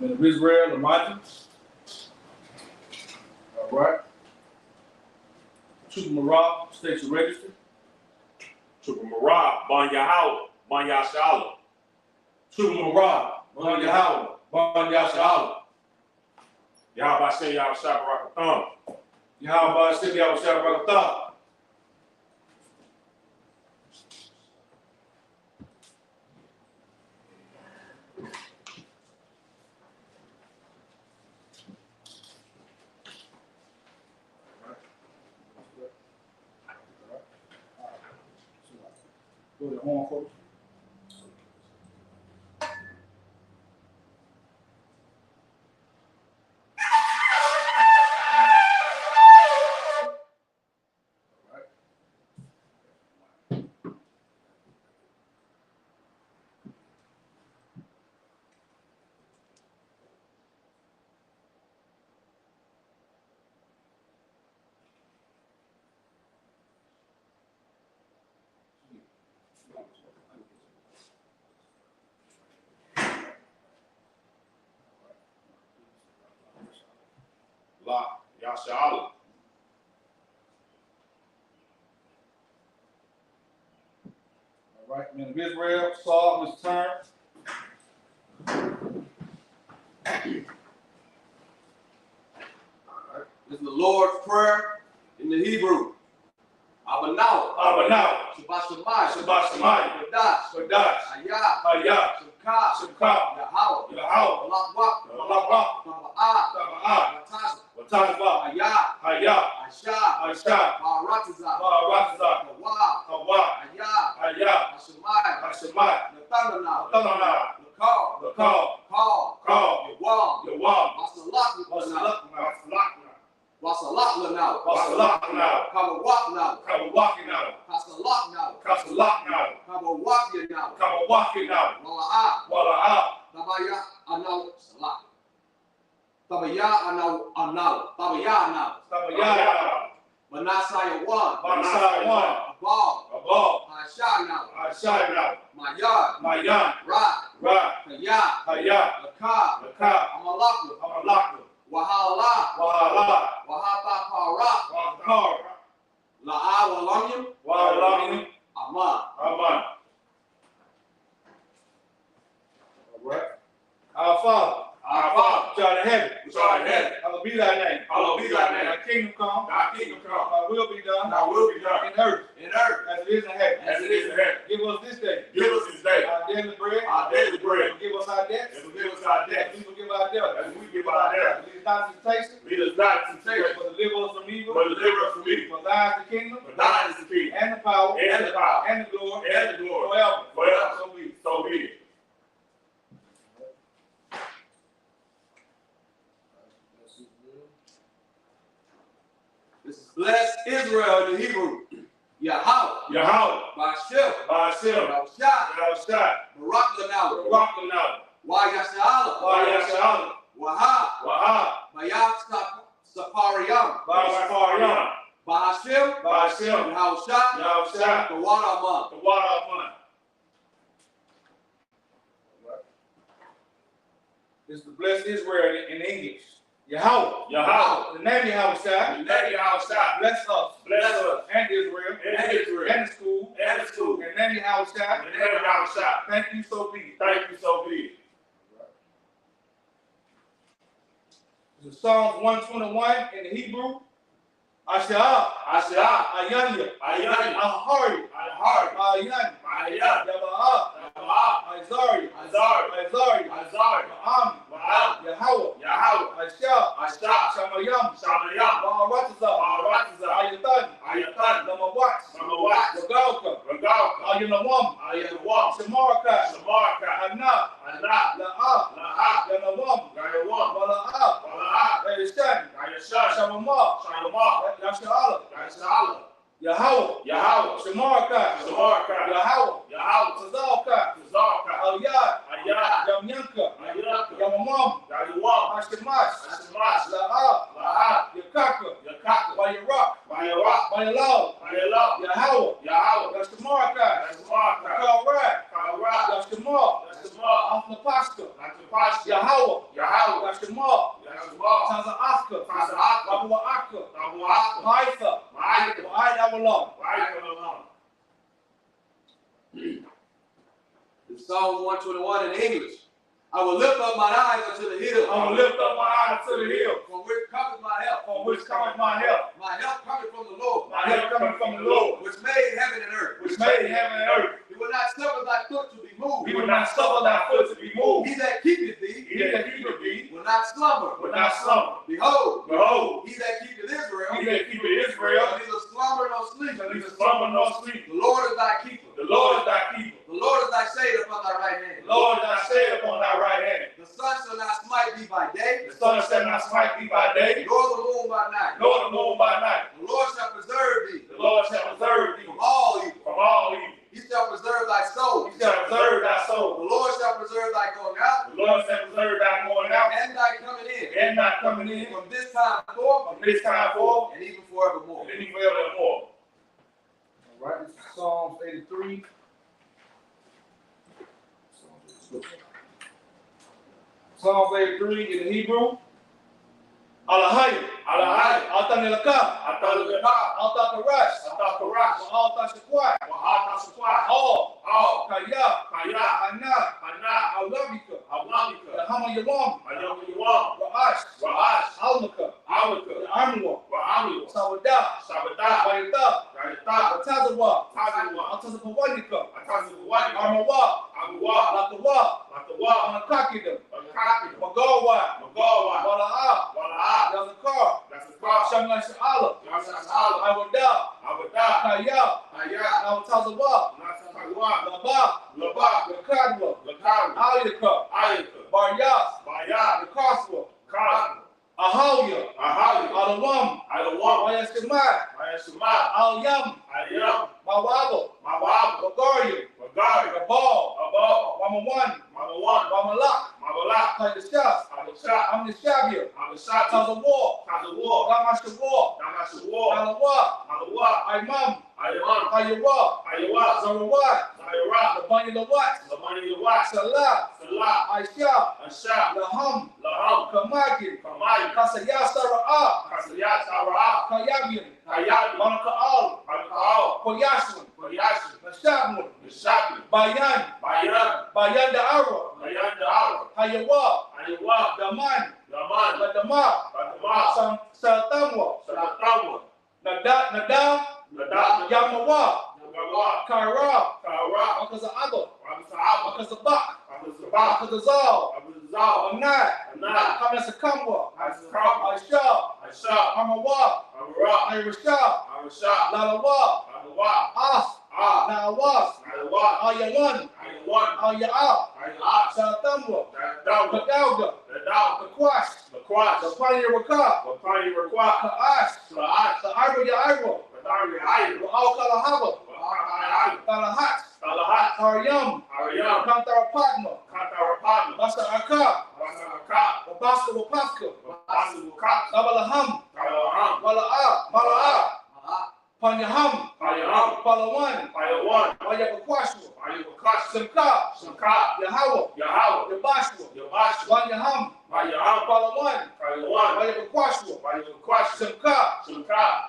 Men of Israel, the mighty. All right. Trooper Marab, state your register. Trooper Marab, Bon Yahweh, Bon Yashala. Trooper Marab, Bon Yahweh, Bon Yashala. Yahweh Shem Yahweh Shabbarakatham. Yahweh Shem Yahweh Shabbarakatham. Go to the horn, folks. La Yashala. All right, men of Israel, Saul, his turn. This is the Lord's Prayer in the Hebrew. Abanau. Shabbat Shemayim. Shabbat Shemayim. Kodash. Ayah. Shemka. Yahweh. Malak. Taba'ah. Watazba. Ayah. Aisha. Baratazah. Hawa. Ayah. Hashemayim. Nathanael. Lakal. Call. Yawam. Wasalak now. Kabawak now. Kasalak now. Kabawak now. Wala'ah. Tabaya anal salak. Tabaya anal. Manasaya one. Abal. Hasha now. Mayan. Ra. Kaya. Laka. Amalaklu. Wahala. Wahata para. La'a walamyim. Aman. All right. Our Father, which art in heaven, hallowed be thy name. Thy kingdom come. Thy will be done. In earth. As it is in heaven. Give us this day. Our daily bread. Forgive us our debts. As we forgive our debtors. Lead us not into temptation. But deliver us from evil. For thine is the kingdom. And the power. And the glory. Forever. So be it. This is bless Israel in the Hebrew. Yahweh. Ba'ashem. Yahweh. Barak Lanau. Wa Yashala. Wahab. Bayat Safariyam. Ba'ashem. Yahushua. The water among. This is the blessed Israel in English. Yahweh. The name Yahweh. Bless us. And Israel. And the school. And the name Yahweh. Thank you, so be it. This is Psalms 121 in the Hebrew. Asha. Ayanya. Ahari. Ayanya. Yaba'a. Azari. Ma'am. Yahweh. Aisha. Shamayam. Baratazah. Ayatan. Lamawat. Ragalka. Ayanawam. Shamaraka. Anna. La'a. Yanawam. Wala'ah. Ayashan. Shamamah. Yashala. Yahweh. Shamaraka. Yahweh. Tazalka. Aliyah. Yamyanka. Yamamam. Hashemash. La'a. Yakaka. Bayarak. Bayalaw. Yahweh. Yashamaraka. Kalrak. Yashamar. Afnapaska. Yahweh. Yashima, Taza Aska, Wabua Akka, Maitha, Wa'ai Awalam. In Psalm 121 in English, I will lift up my eyes unto the hills. I will lift up my eyes to the hills. From which cometh my help? From which cometh my help? My help cometh from the Lord. My help cometh from the Lord, Which made heaven and earth. which made heaven and earth. He will not suffer thy foot to be moved. He will not suffer thy foot to be moved. He that keepeth thee, He that keepeth thee will not slumber. will not slumber. Behold, Behold, he that keepeth Israel, he that keepeth Israel shall neither slumber nor sleep. shall neither slumber nor sleep. The Lord is thy keeper. The Lord is thy keeper. The Lord is thy shade upon thy right hand. The Lord is thy shade upon thy right hand. The sun shall not smite thee by day, The sun shall not smite thee by day, nor the moon by night. nor the moon by night. The Lord shall preserve thee The Lord shall preserve thee from all evil. from all evil. He shall preserve thy soul. He shall preserve thy The soul. Lord shall preserve thy going out The Lord shall preserve thy going out and thy coming in and thy coming in from this time forth from this time forth and even forevermore. and any forevermore. All right, this is Psalms 83. Psalms 83 in the Hebrew. Alahai, Alahai, Alta Nilaka, Alta Karash, Alta Shakwai, All, Kaya, Ana, Alabika, Hama Yawam, Ra'ash, Almaka, Amwa, Sawada, Bayata, Tazawa, Altazapawanika, Armawa, Lakawa, Anakakida, Magawa, Wala'a, Yazakar, Shamla Sha'ala, Awada, Kaya, Altazawa, Laba, Yakadwa, Ayaka, Baryas, Yakaswa, Ahawya, Alawam, Ayashimai, Al-Yam, Mawabo, Bagarya, Gabal, Wamawan, Wamalak, Kayashas, Amnishabia, Tazawar, Ramashawar, Alawa, Imam, Ayawa, Zarawat, Labanilawat, Salah, Aisha, Laham, Kamagin, Kasayasara, Kayabian, Manakaal, Koyashwan, Nashabun, Bayan Da'ara, Hayawa, Daman, Ladama, Salatamwa, Nadam, Yamawa, Kara, Makaza'aba, Makazabak, Makazazal, Anai, Kamasakamwa, Aisha, Amawa, Irasha, Lalawa, As, Nawas, Ayawan, Aya'a, Salatamwa, Kadauga, Kakwash, the Panyaraka, Ka'ash, the Ira, Wa'al Kalahaba, Kalahat, Karyam, Kantarapatma, Basa Aka, Wabasa Wapaska, Sabalaham, Mala'a, Panyaham, Palawan, Wayabakwashwa, Simka, Yahawa, Yabashwa, Wanyaham, Palawan, Wayabakwashwa, Simka,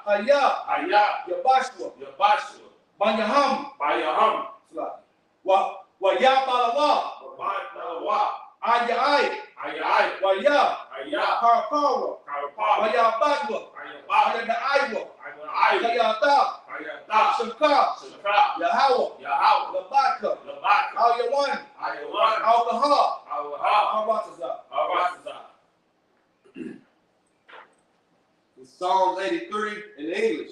Haya, Yabashwa, Banyaham, Waya Palawa, Ayai, Waya, Karapara, Waya Badwa, Waya Da'aiwa, Kayata, Simka, Yahawa, Labaka, Ayawan, Alkaha, Arataza. In Psalms 83 in English,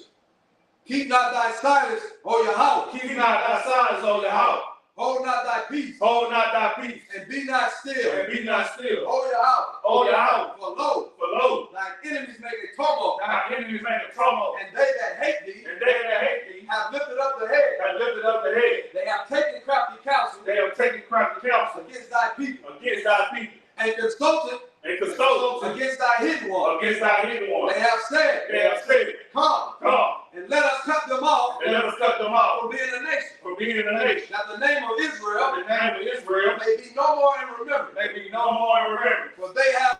keep not thy silence, O Yahweh. Keep not thy silence, O Yahweh. Hold not thy peace, Hold not thy peace, and be not still, and be not still. O Yahweh. O Yahweh, For lo, for lo, thine enemies make a tumult, thy enemies make a tumult, and they that hate thee and they that hate thee have lifted up the head. have lifted up the head. They have taken crafty counsel They have taken crafty counsel against thy people, against thy people, and consulted and consulted against thy hidden one. against thy hidden one. They have said, They have said, Come, Come, and And let us cut them off. And let us cut them off. For being a nation. For being a nation. That the name of Israel. The name of Israel. May be no more in remembrance. May be no more in remembrance. For they have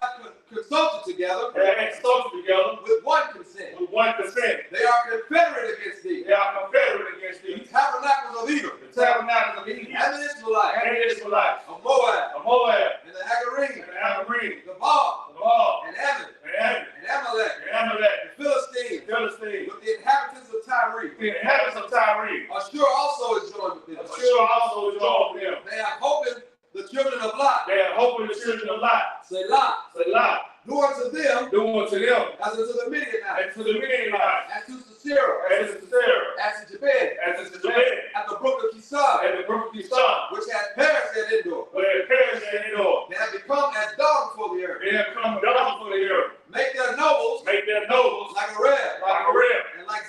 consulted together. They have consulted together. With one consent. With one consent. They are confederate against thee. They are confederate against thee. The tabernacles of Edom. The tabernacles of Edom. And the Israelites. And the Israelites. Of Moab. Of Moab. And the Hagarenes. And the Hagarenes. The Baal. The Baal. And Ammon. And Ammon. And Amalek. And Amalek. The Philistines. The Philistines. With the inhabitants of Tyre. The inhabitants of Tyre. Ashur also is joined with them. Ashur also is joined with them. They have hope in the children of Lot. They have hope in the children of Lot. Selah. Selah. Do unto them. Do unto them. As unto the Midianites. And to the Midianites. As to Sisera. As to Sisera. As to Jabez. As to Jabez. At the brook of Kishon. At the brook of Kishon. Which had perished at Endor. Where they perished at Endor. They have become as dung for the earth. They have come down for the earth. Make their nobles. Make their nobles. Like a reb. Like a reb. And like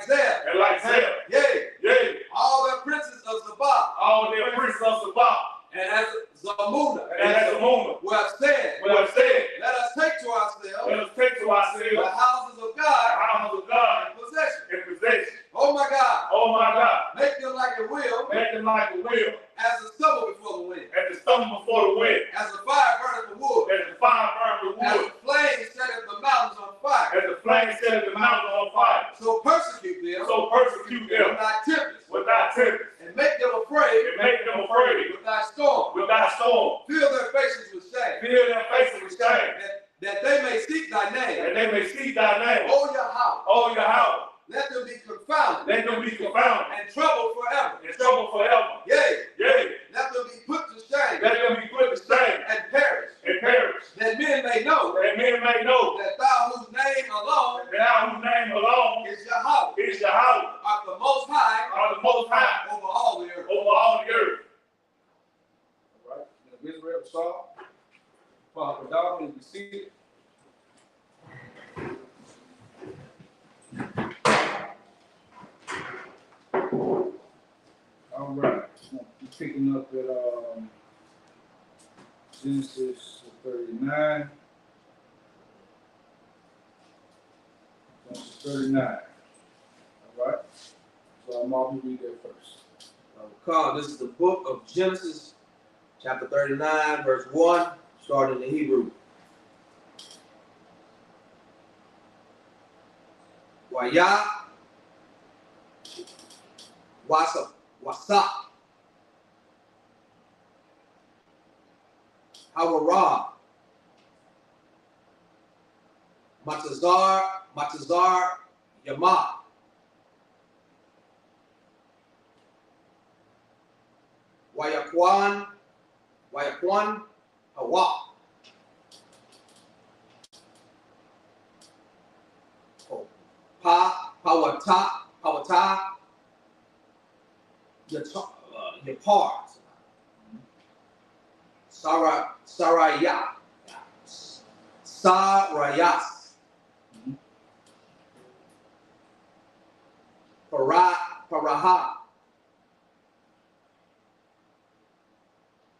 Zeb. And like Zeb. Yea. Yea. All the princes of Sabbath. All their princes of Sabbath. And as Zamuna. And as Zamuna. Who have said. Who have said. Let us take to ourselves. Let us take to ourselves. The houses of God. The houses of God. In possession. In possession. Oh my God. Oh my God. Make them like a wheel. Make them like a wheel. As the stubble before the wind. As the stubble before the wind. As the fire burneth the wood. As the fire burns the wood. As the flame setteth the mountains on fire. As the flame setteth the mountains on fire. So persecute them. So persecute them. With thy tempest. With thy tempest. And make them afraid. And make them afraid. With thy storm. With thy storm. Fill their faces with shame. Fill their faces with shame. That they may seek thy name. That they may seek thy name. O your house. O your house. Let them be confounded. Let them be confounded. And troubled forever. And troubled forever. Yea. Yea. Let them be put to shame. Let them be put to shame. And perish. And perish. That men may know. That men may know. That thou whose name alone. That thou whose name alone. Is your house. Is your house. Art the most high. Are the most high. Over all the earth. Over all the earth. All right. Israel saw. Father Dawson is seated. All right. We're picking up at Genesis 39. Genesis 39. All right. So I'm going to read that first. This is the book of Genesis, chapter 39, verse 1, starting in Hebrew. Waya, wasa, hawara, matazar, yama, wayakwan, hawa. Pawata, Yapar, Sarayas, Paraha,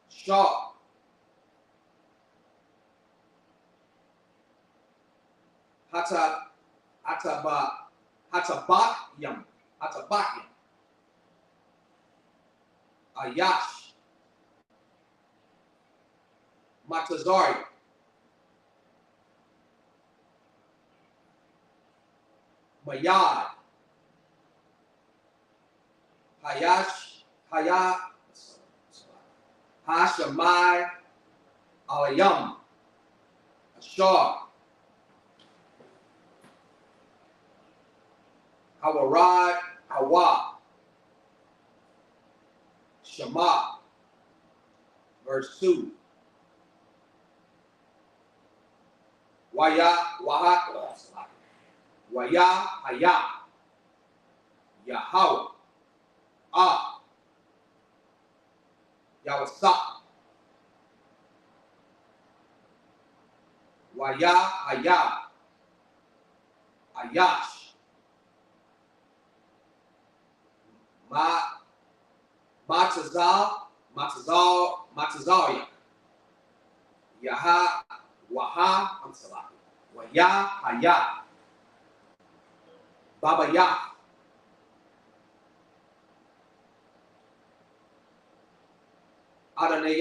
Shah, Hatabakyam, Ayash, Matazari, Mayad, Hashamai, Alayam, Ashar, Hawarad, Hawa, Shema, verse 2. Waya, Haya, Yahweh, Yawasa, Waya, Haya, Ayash, Matazaria, Yaha, Waha, Waya, Haya, Baba Yah. Adonai,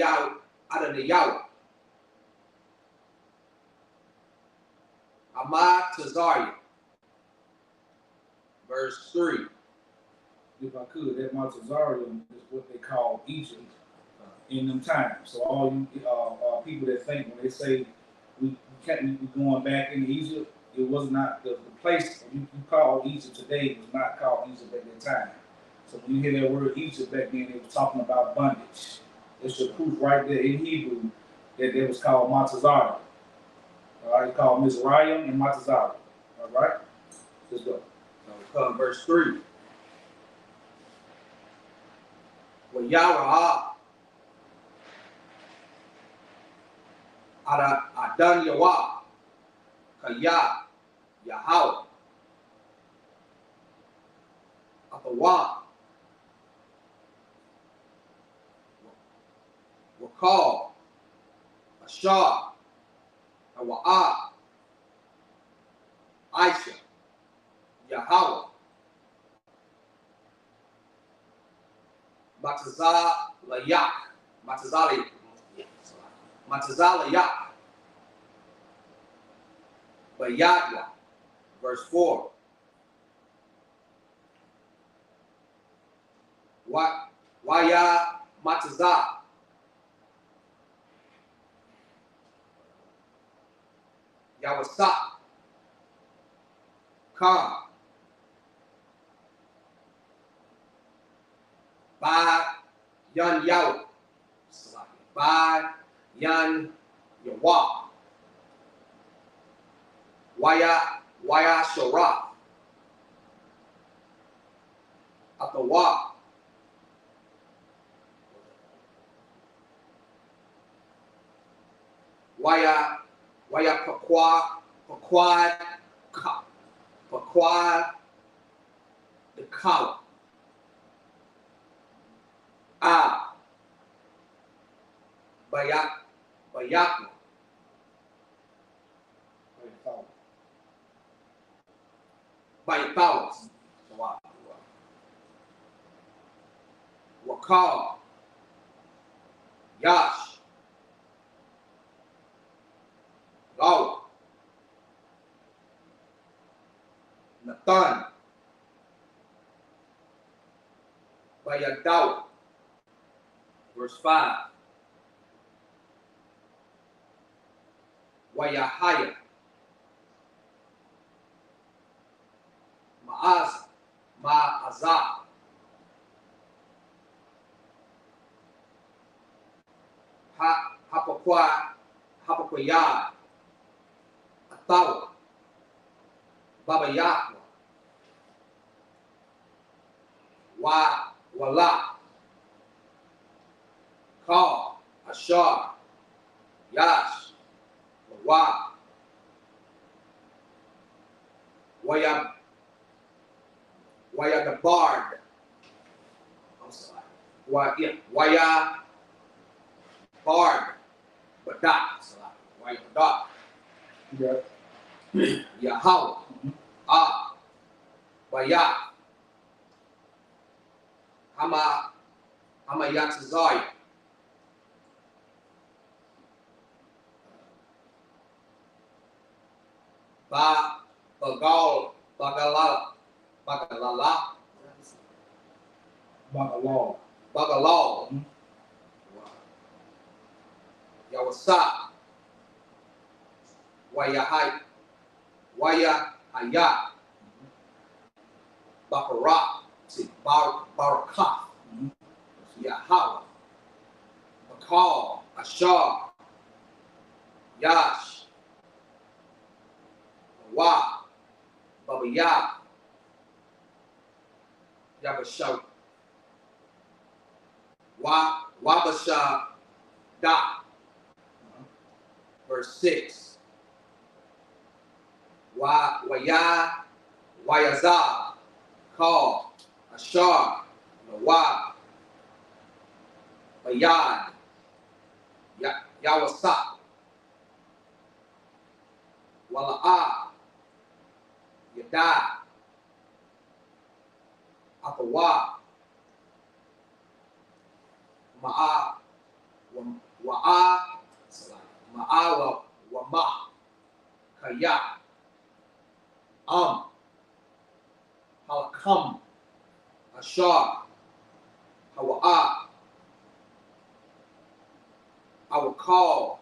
Ahmad Tazarian, verse 3. If I could, that Montezarium is what they call Egypt in them times. So all you people that think when they say we can't be going back into Egypt, it was not the place you call Egypt today was not called Egypt at that time. So when you hear that word Egypt back then, they were talking about bondage. There's your proof right there in Hebrew that it was called Montezarium. All right, called Mizraim and Montezarium. All right, let's go. So verse 3. Well, Yahweh Adan Yahweh Kaya Yahweh Atawa Wakal Ashar Awa'a Aisha Yahweh Matazalayak Matazalayak Bayadwa, verse 4. Waya Matazah Yawasa Khan Ba Yan Yaw Ba Yan Yawa Waya Shara Atawa Waya Paquad the collar Bayakna Bayathawas Wakal Yash Gawa Nathan Bayadaw, verse 5. Wayahaya Ma'azah Hapakwayad Atawa Baba Yahweh Wala Kal Ashar Yash Waya the Bard. I'm sorry. Waya Bard Badak. Waya Badak. Yeah. Yahweh. Waya Hama Yatzazai. Bagalal. Yawasa. Waya Hayat. Barakah. Yahweh. Bakal. Ashar. Yash. Baba Yah. Yabasha. Wabasha Da. Verse 6. Wayazah. Call. Ashar. Nawab. Bayad. Yawasa. Wala'ah. Yada. Akawa, Ma'a, Wa'a, Ma'awa, Wama, Kaya, Halakam, Ashar, Hawa'a, Awakal,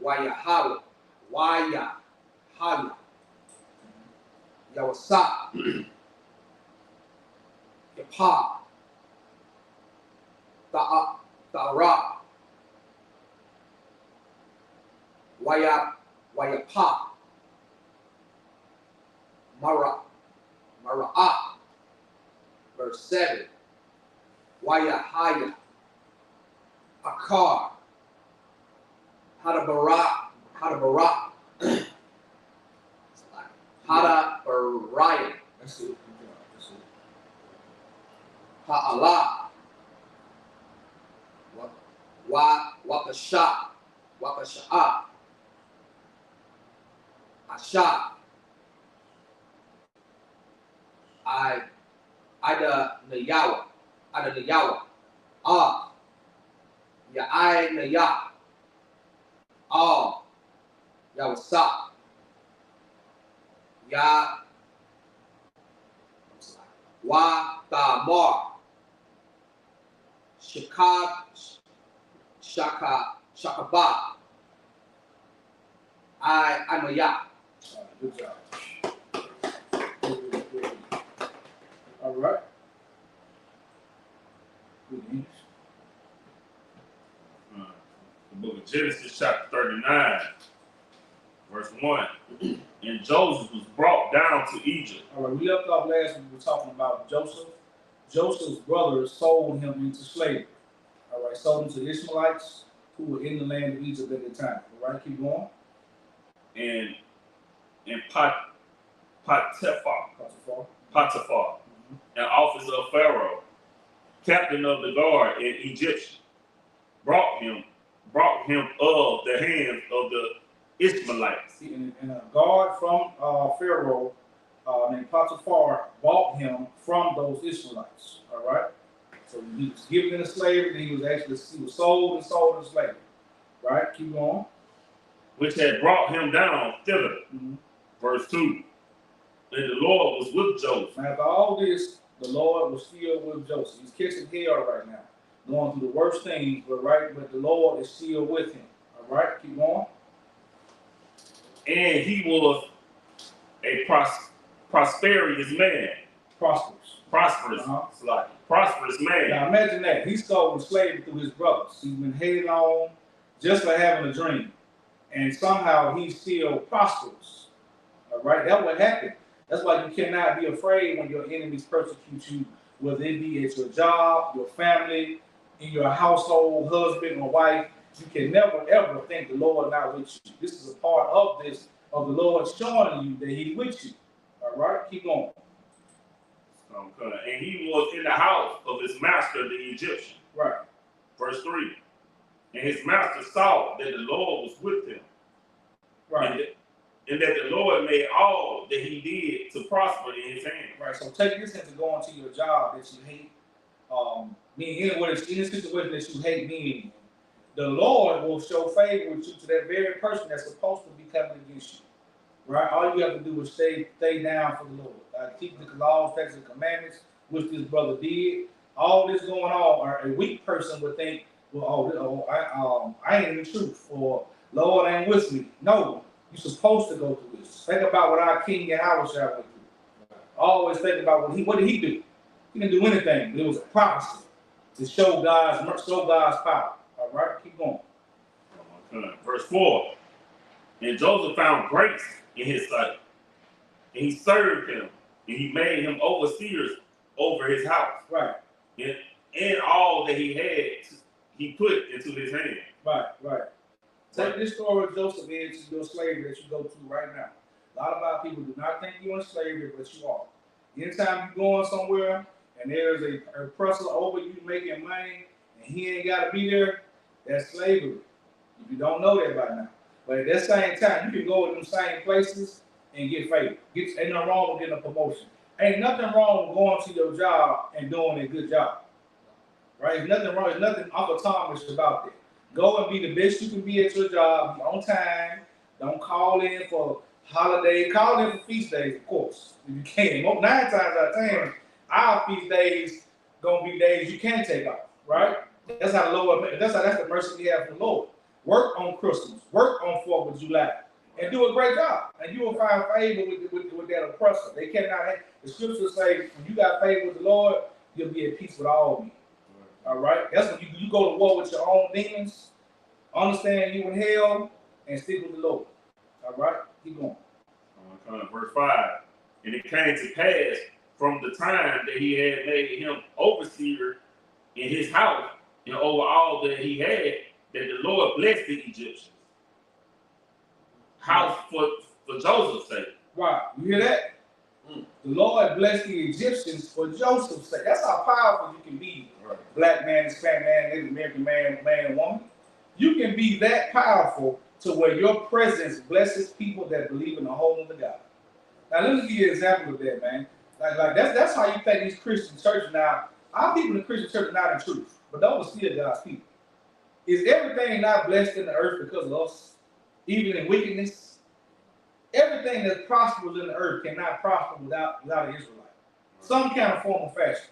Wayahala, Wayahala, Yawasa, Yapa, Ta'ara, Wayapa, Mara'a, verse 7, Wayahaya, Akar, Hadabara, Hadabaraya, That's it. Ha'ala, Wakasha, Asha, Ida Nayawa, Ya'ai Naya, Yawasa, Tamar, Shakaba, Anaya. Good job. All right. Good English. The book of Genesis, chapter 39, verse 1. And Joseph was brought down to Egypt. All right, we left off last week. We were talking about Joseph. Joseph's brothers sold him into slavery. All right, sold him to the Ishmaelites who were in the land of Egypt at the time. All right, keep going. And Potiphar, an officer of Pharaoh, captain of the guard in Egypt, brought him of the hands of the Ishmaelites. And a guard from Pharaoh named Potiphar bought him from those Ishmaelites. All right, so he was given into slavery. He was sold into slavery. Right, keep going. Which had brought him down thither. Mm-hmm. Verse 2. And the Lord was with Joseph. Now, after all this, the Lord was still with Joseph. He's catching hell right now, going through the worst things, but the Lord is still with him. All right, keep going. And he was a prosperous man. Prosperous. Prosperous man. Now imagine that. He's sold in slavery through his brothers. He's been headed on just for having a dream. And somehow he's still prosperous. All right, that's what happened. That's why you cannot be afraid when your enemies persecute you, whether it be at your job, your family, in your household, husband or wife. You can never ever think the Lord not with you. This is a part of the Lord showing you that He's with you. All right, keep going. Okay. And he was in the house of his master, the Egyptian. Right. Verse 3. And his master saw that the Lord was with him. Right. And that the Lord made all that he did to prosper in his hand. Right. So take this into going to your job that you hate. Meaning in a situation that you hate being in. The Lord will show favor with you to that very person that's supposed to be coming against you. Right? All you have to do is stay down for the Lord. Keep the laws, statutes, and commandments, which this brother did. All this going on, or a weak person would think, well, I ain't in the truth, or Lord ain't with me. No, you're supposed to go through this. Think about what our King Yahweh went through. Always think about what did he do? He didn't do anything, but it was a prophecy to show God's power. All right, keep going. Verse 4. And Joseph found grace in his sight, and he served him, and he made him overseers over his house. Right. And all that he had, he put into his hand. Right. Take this story of Joseph into your slavery that you go through right now. A lot of our people do not think you're in slavery, but you are. Anytime you're going somewhere and there's a oppressor over you making money and he ain't got to be there, that's slavery. If you don't know that by now. But at that same time, you can go in them same places and get favor. Ain't nothing wrong with getting a promotion. Ain't nothing wrong with going to your job and doing a good job. Right? There's nothing wrong. There's nothing Uncle Thomas about that. Go and be the best you can be at your job. Be on time. Don't call in for holidays. Call in for feast days, of course, if you can. 9 times out of 10, our feast days gonna be days you can take off. Right? That's how the Lord. That's the mercy we have from the Lord. Work on Christmas. Work on 4th of July. And do a great job. And you will find favor with that oppressor. They cannot have, the scriptures say, when you got favor with the Lord, you'll be at peace with all men. All right? That's when you go to war with your own demons, understand you in hell, and stick with the Lord. All right? Keep going. Verse 5. And it came to pass from the time that he had made him overseer in his house and over all that he had, that the Lord blessed the Egyptians. House for Joseph's sake. Right. You hear that? The Lord blessed the Egyptians for Joseph's sake. That's how powerful you can be. Right. Black man, Hispanic man, Native American man, man and woman. You can be that powerful to where your presence blesses people that believe in the whole of the God. Now let me give you an example of that, man. Like that's how you think these Christian churches now. Our people in the Christian church are not in truth, but those are still God's people. Is everything not blessed in the earth because of us? Even in wickedness? Everything that prospers in the earth cannot prosper without an Israelite. Some kind of form of fashion.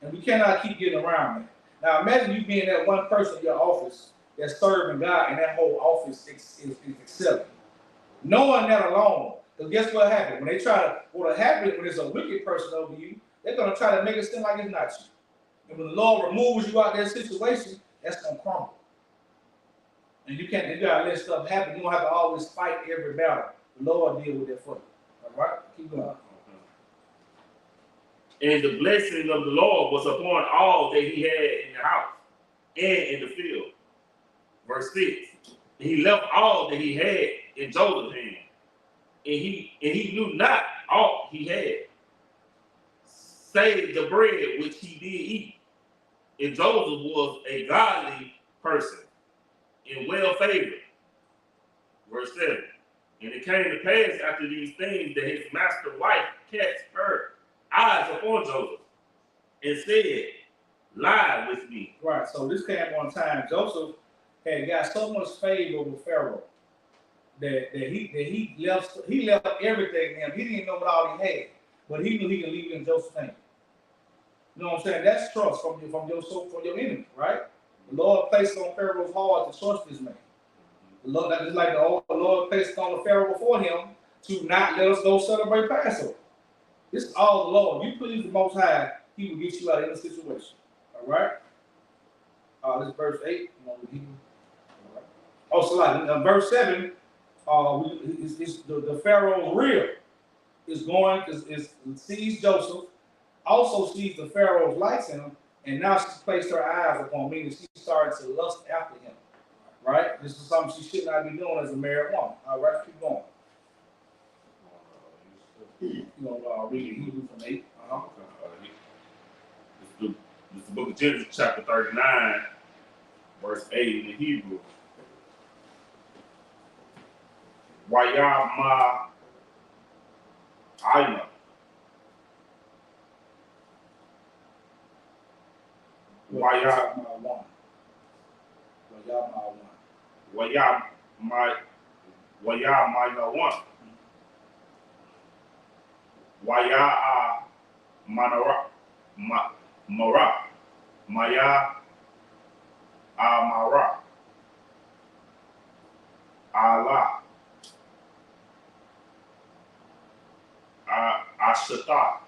And we cannot keep getting around that. Now imagine you being that one person in your office that's serving God and that whole office is excelling. Knowing that alone, because guess what happened? What'll happen when there's a wicked person over you, they're going to try to make it seem like it's not you. And when the Lord removes you out of that situation, that's going to crumble. And you gotta let stuff happen. You don't have to always fight every battle. The Lord deal with that for you. All right? Keep going. And the blessing of the Lord was upon all that he had in the house and in the field. Verse 6. He left all that he had in Joseph's hand. And he knew not all he had, save the bread which he did eat. And Joseph was a godly person and well favored. Verse 7. And it came to pass after these things that his master's wife cast her eyes upon Joseph and said, lie with me. Right, so this came on time. Joseph had got so much favor with Pharaoh that he left everything to him. He didn't know what all he had, but he knew he could leave it in Joseph's hand. You know what I'm saying? That's trust from your enemy, right? The Lord placed on Pharaoh's heart to trust this man. The Lord, that is like the Lord placed on the Pharaoh before him to not let us go celebrate Passover. This is all the Lord. You please the Most High, He will get you out of any situation. All right? This is verse 8. Oh, so like verse 7, the Pharaoh's rear is sees Joseph, also sees the Pharaoh's lights in him, and now she's placed her eyes upon me, and she started to lust after him. Right? This is something she should not be doing as a married woman. All right, keep going. You're going to read Hebrews from 8. This is the book of Genesis, chapter 39, verse 8 in the Hebrew. Wayama Aina. Wayama Manara Mara Maya Amara Allah Ashata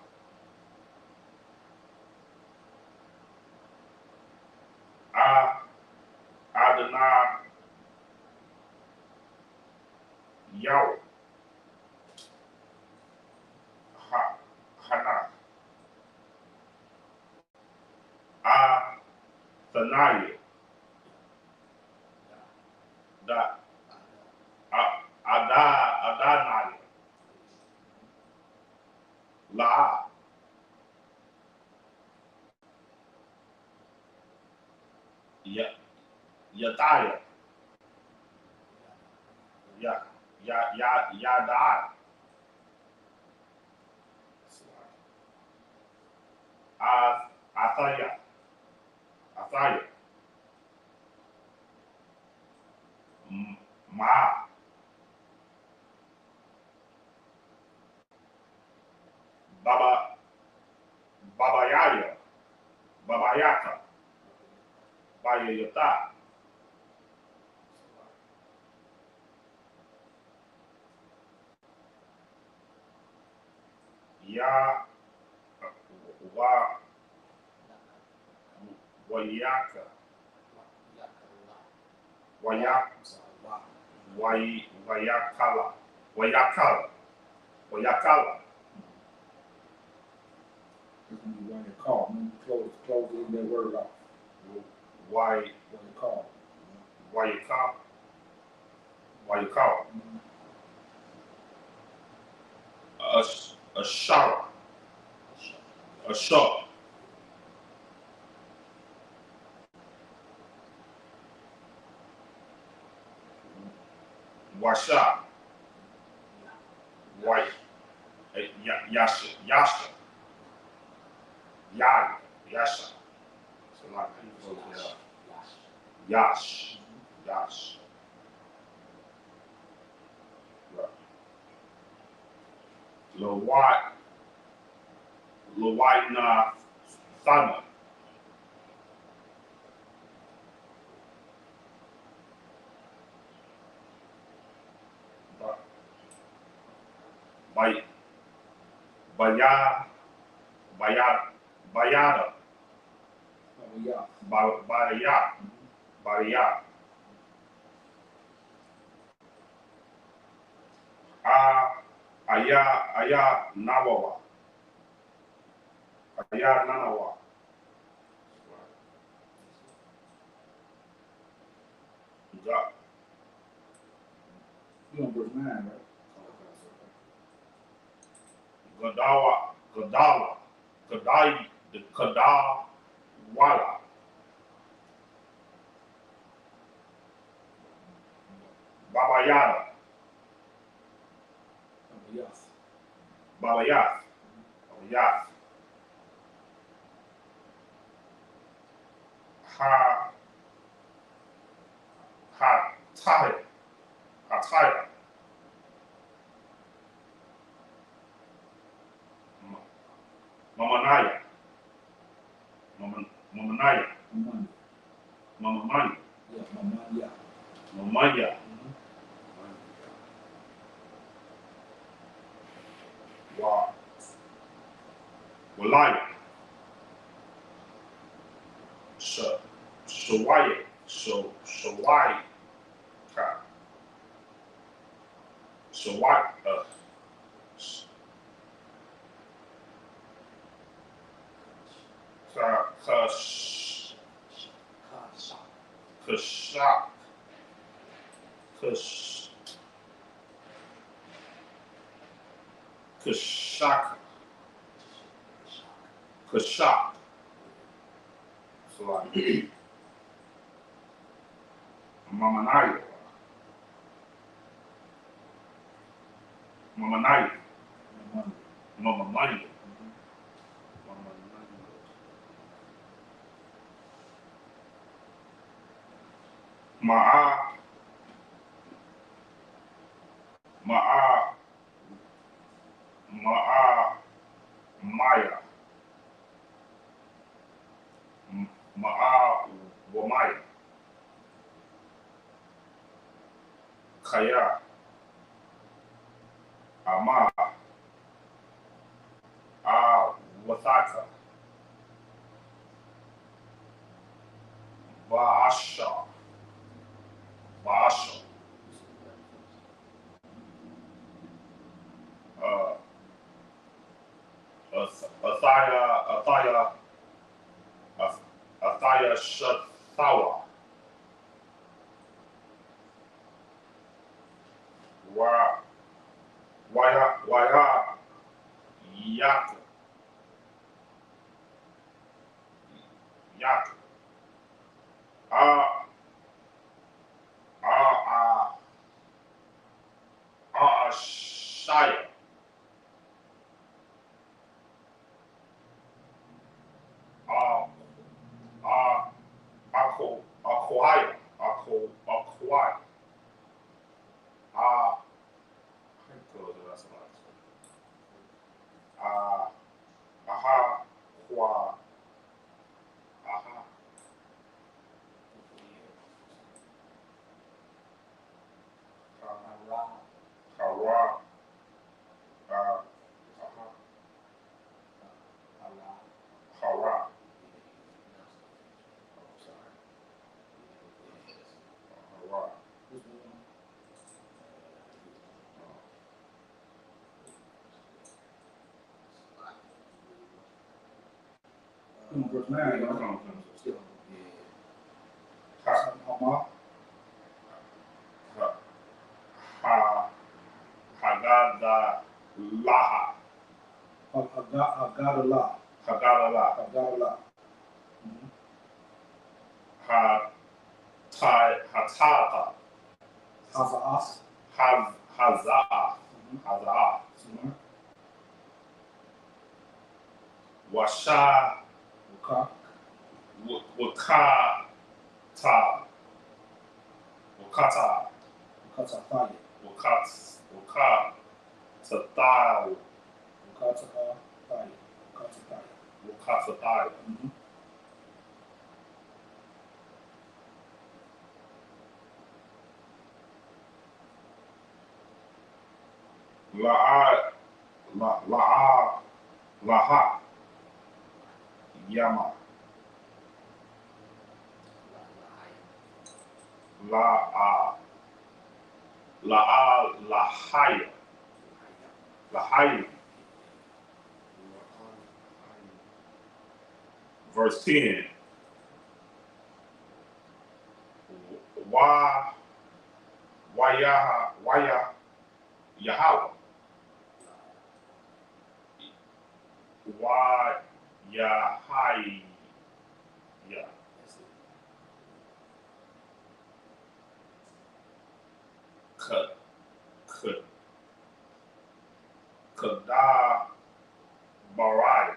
Adonai Yahweh Hana Thaniah Da Adonai La Yadiah Yadai Athaya. Ma. Babayaya. Babayaka. Bayayata. Ya. Wayaka. Wayakala. It's gonna be when you call. Close that word off. When you call. Wayakala. A shower. A shop. Washa. White. Yasha. Yasha. Yasha. So a lot of people go to Yash. Right. Lawai na Sana. Bayada. Baraya. Aya Nawawa. Aya Nanawa. You on verse 9, right? Gadala. Kadawala. Babayada. Babayas. Hataya. Mamanaya. Mamanya. Walaya. Shawaya. Shawai. Shawai. Kashak. So like Mamanaya. Maya. Wamaya. Kaya. Ama. Wathaka. Baasha. Athaya Shathawa. Waya Yak. Shaya. Hawaii. How you close it? That's aha, Hawaii. Aha. Hawaii. Hawaii. Hawaii. Verse 9, y'all. Hama. Hagada Laha. Hagadalah. Hagadalah. Hagadalah. Hatata. Haza'as. Hazaa. Hazaa. Washa. Wakata. Wakata. Wakatafaya. Wakatafaya. Wakatafaya. Wakatafaya. Laha. Yama. Lahaya. Lahaya. Verse 10. Yahweh. Yahai. Yeah. Kada Barai.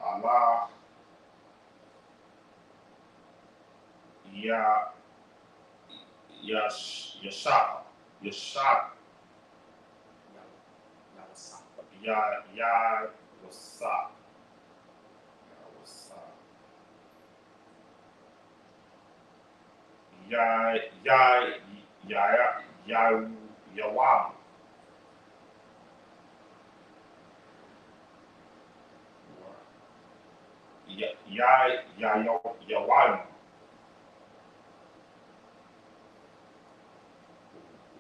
Allah. Yashak. Wasa. Yawam. Yawam.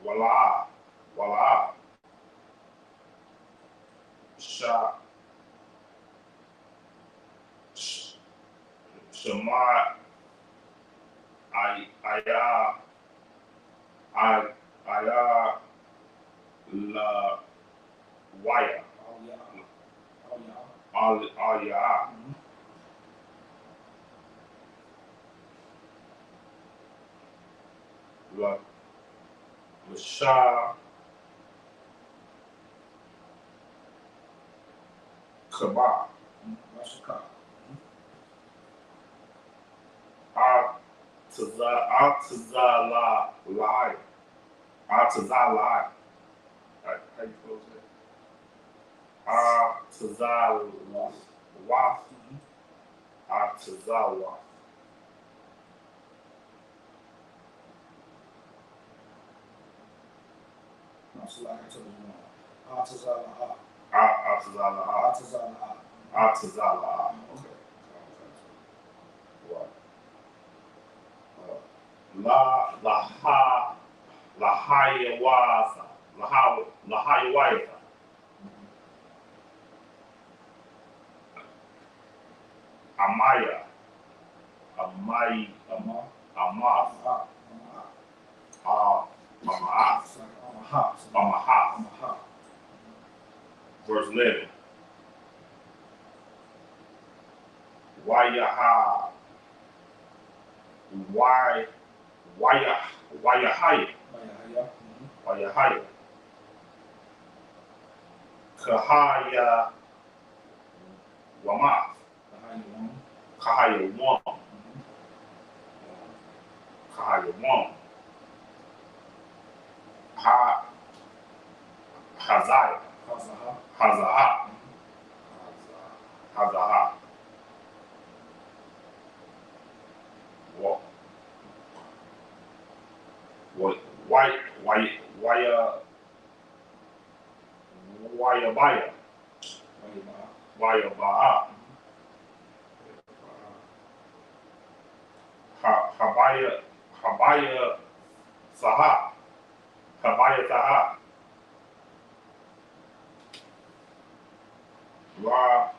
Wala. Shema. Aya. La Waya. Aya. La Sha Kaba. Atazala Lai. Atazala. How you close it? Atazala. Atazawa. Atazala. Okay. Lahayawaza. Lahayawaza. Amaya. Amaha. Verse 11. Wayahaya. Kahaya Wamath. Kahaya one. Kahaya one. Hazaya. Hazaha. Hazaha. Wayabaya. Wayabaa. Habaya Saha. Habaya Saha.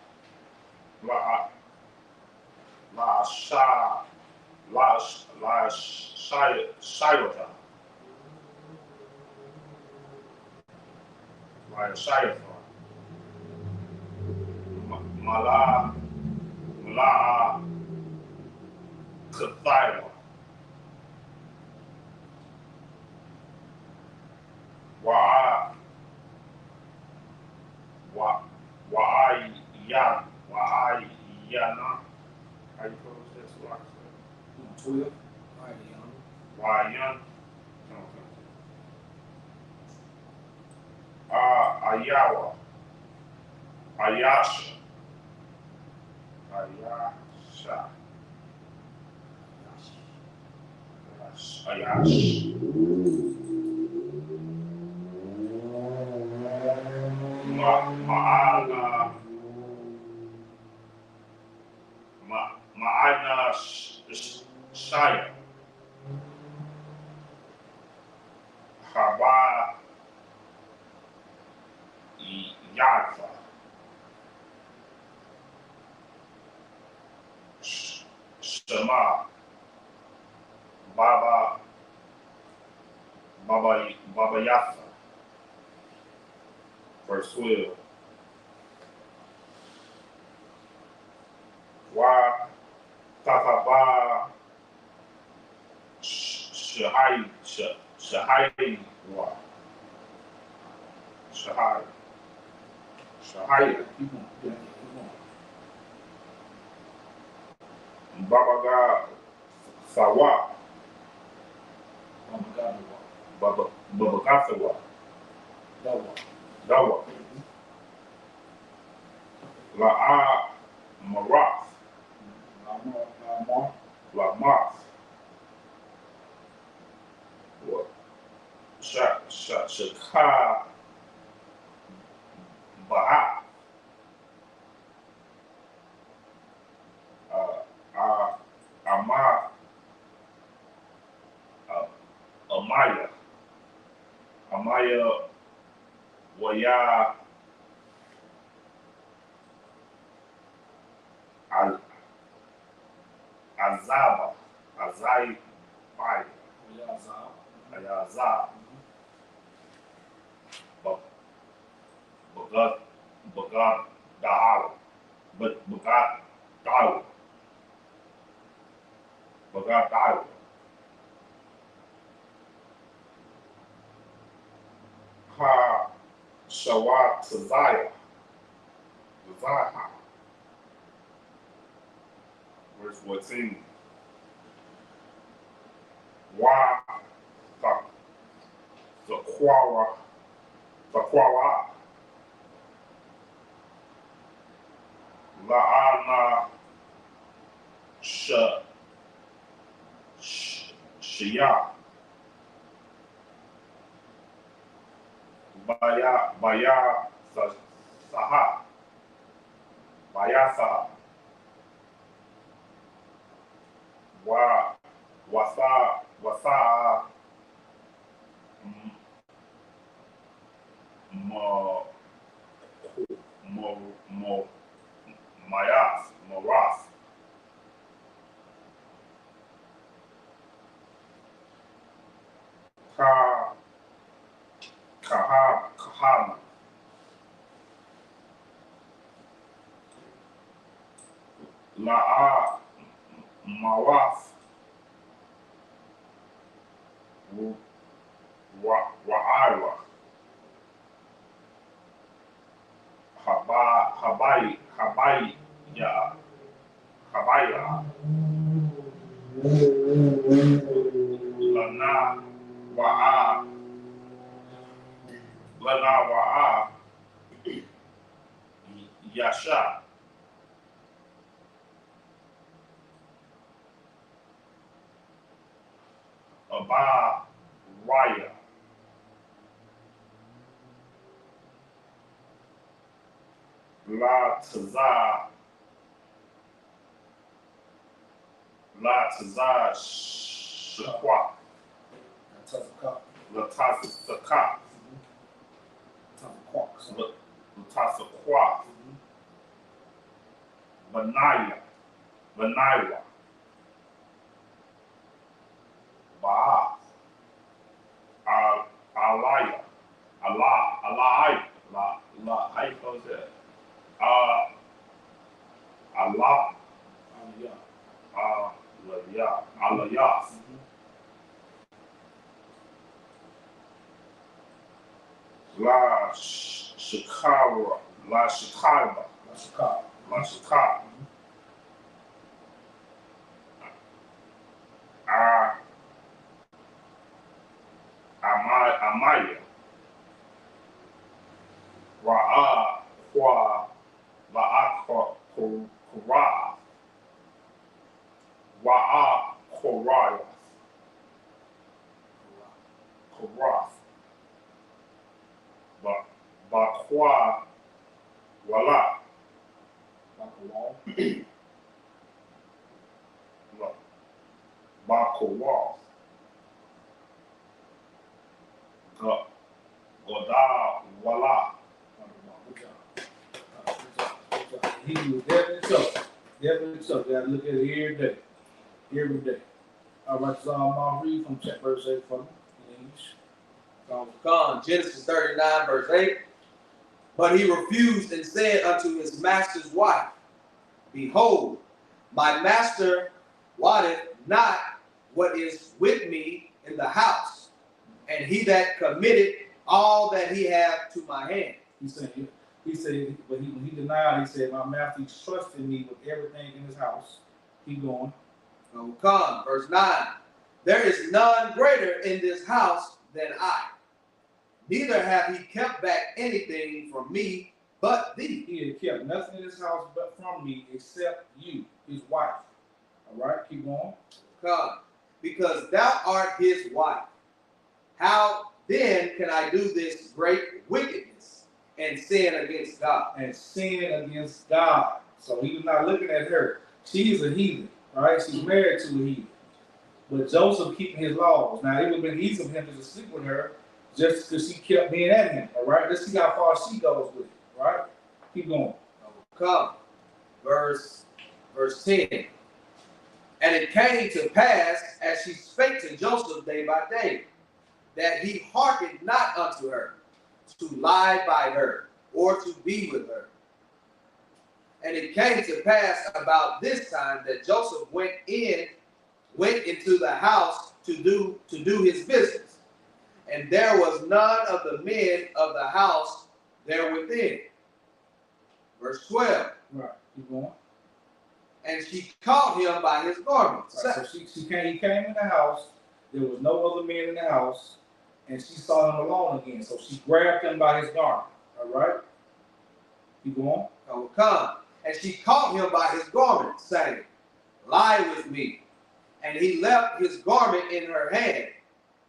Shayota. Shayota. Mala Kathiwa. Wa'ayana. How you pronounce that? 12. Wa'ayana. Ayawa. Ayasha. Ayash. Ma'ana Shaya. Haba Yafa. Shema. Baba Yafa. Verse 12. Wa Tataba Shahai wa Shahai Babaga Sawa Babagasawa Dawa La'a Marath Lamath Shaka Ba'a Amaya Waya Azaba Azai Fire Ayazab Bagat Dahal Bagat Dawa Bagat Dawa Ha Shawat Zaya Zaha. Verse 14. Wa Zaquara La'ana Shia Baya Saha Bayasa Wasa Moras Kahana La'a Mawas Wa'ara Habai Ya Kabaya, Lana Wa'a, Yasha, Aba Raya, La Taza Shakwa, La Tasaka, La Tasakwa, Benaiah, Ba'a, Alaya, Allah, how you close that? Allah, Alayah, La Shikara, La Shikara, Amaya, Ra'a, Kwa, La'a, Kora, Wa'a, Koraya, Bakwa, Wala, Bakwa, Goda, Wala. He was definitely tough. Definitely tough. You gotta look at it every day. Every day. All right, so I'll read from chapter verse 8 for me in English. Come, Genesis 39, verse 8. But he refused and said unto his master's wife, Behold, my master wotteth not what is with me in the house, and he that committed all that he have to my hand. He said, but when he denied, he said, my master trusted me with everything in his house. Keep going. Oh, come, verse 9. There is none greater in this house than I. Neither have he kept back anything from me but thee. He had kept nothing in his house but from me except you, his wife. All right, keep going. Come, because thou art his wife. How then can I do this great wickedness and sin against God? And sin against God. So he was not looking at her. She's a heathen, right? She's married to a heathen. But Joseph keeping his laws. Now, it would have been easy for him to just sleep with her just because she kept being at him, all right? Let's see how far she goes with it, right? Keep going. Come, verse 10. And it came to pass, as she spake to Joseph day by day, that he hearkened not unto her, to lie by her, or to be with her. And it came to pass about this time that Joseph went into the house to do his business, and there was none of the men of the house there within. Verse 12. Right, keep going. And she caught him by his garments. Right, so he came in the house. There was no other men in the house, and she saw him alone again. So she grabbed him by his garment. All right, keep going. Oh, come. And she caught him by his garment, saying, Lie with me. And he left his garment in her hand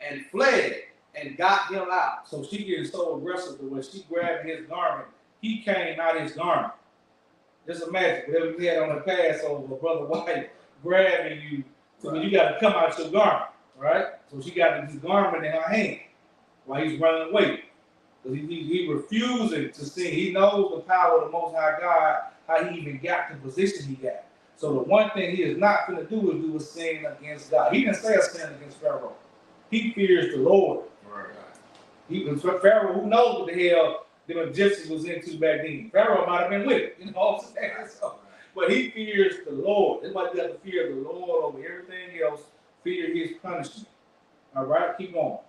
and fled and got him out. So she getting so aggressive that when she grabbed his garment, he came out his garment. Just imagine whatever you had on the Passover, brother wife grabbing you. So right. You got to come out your garment, right? So she got his garment in her hand while he's running away. Because he refusing to sin. He knows the power of the Most High God, how he even got the position he got. So the one thing he is not going to do is sin against God. He didn't say a sin against Pharaoh. He fears the Lord. Right. Pharaoh, who knows what the hell the Egyptians was into back then. Pharaoh might have been with it, you know what I'm saying? So, but he fears the Lord. That's why you have to fear the Lord over everything else. Fear his punishment. All right, keep going.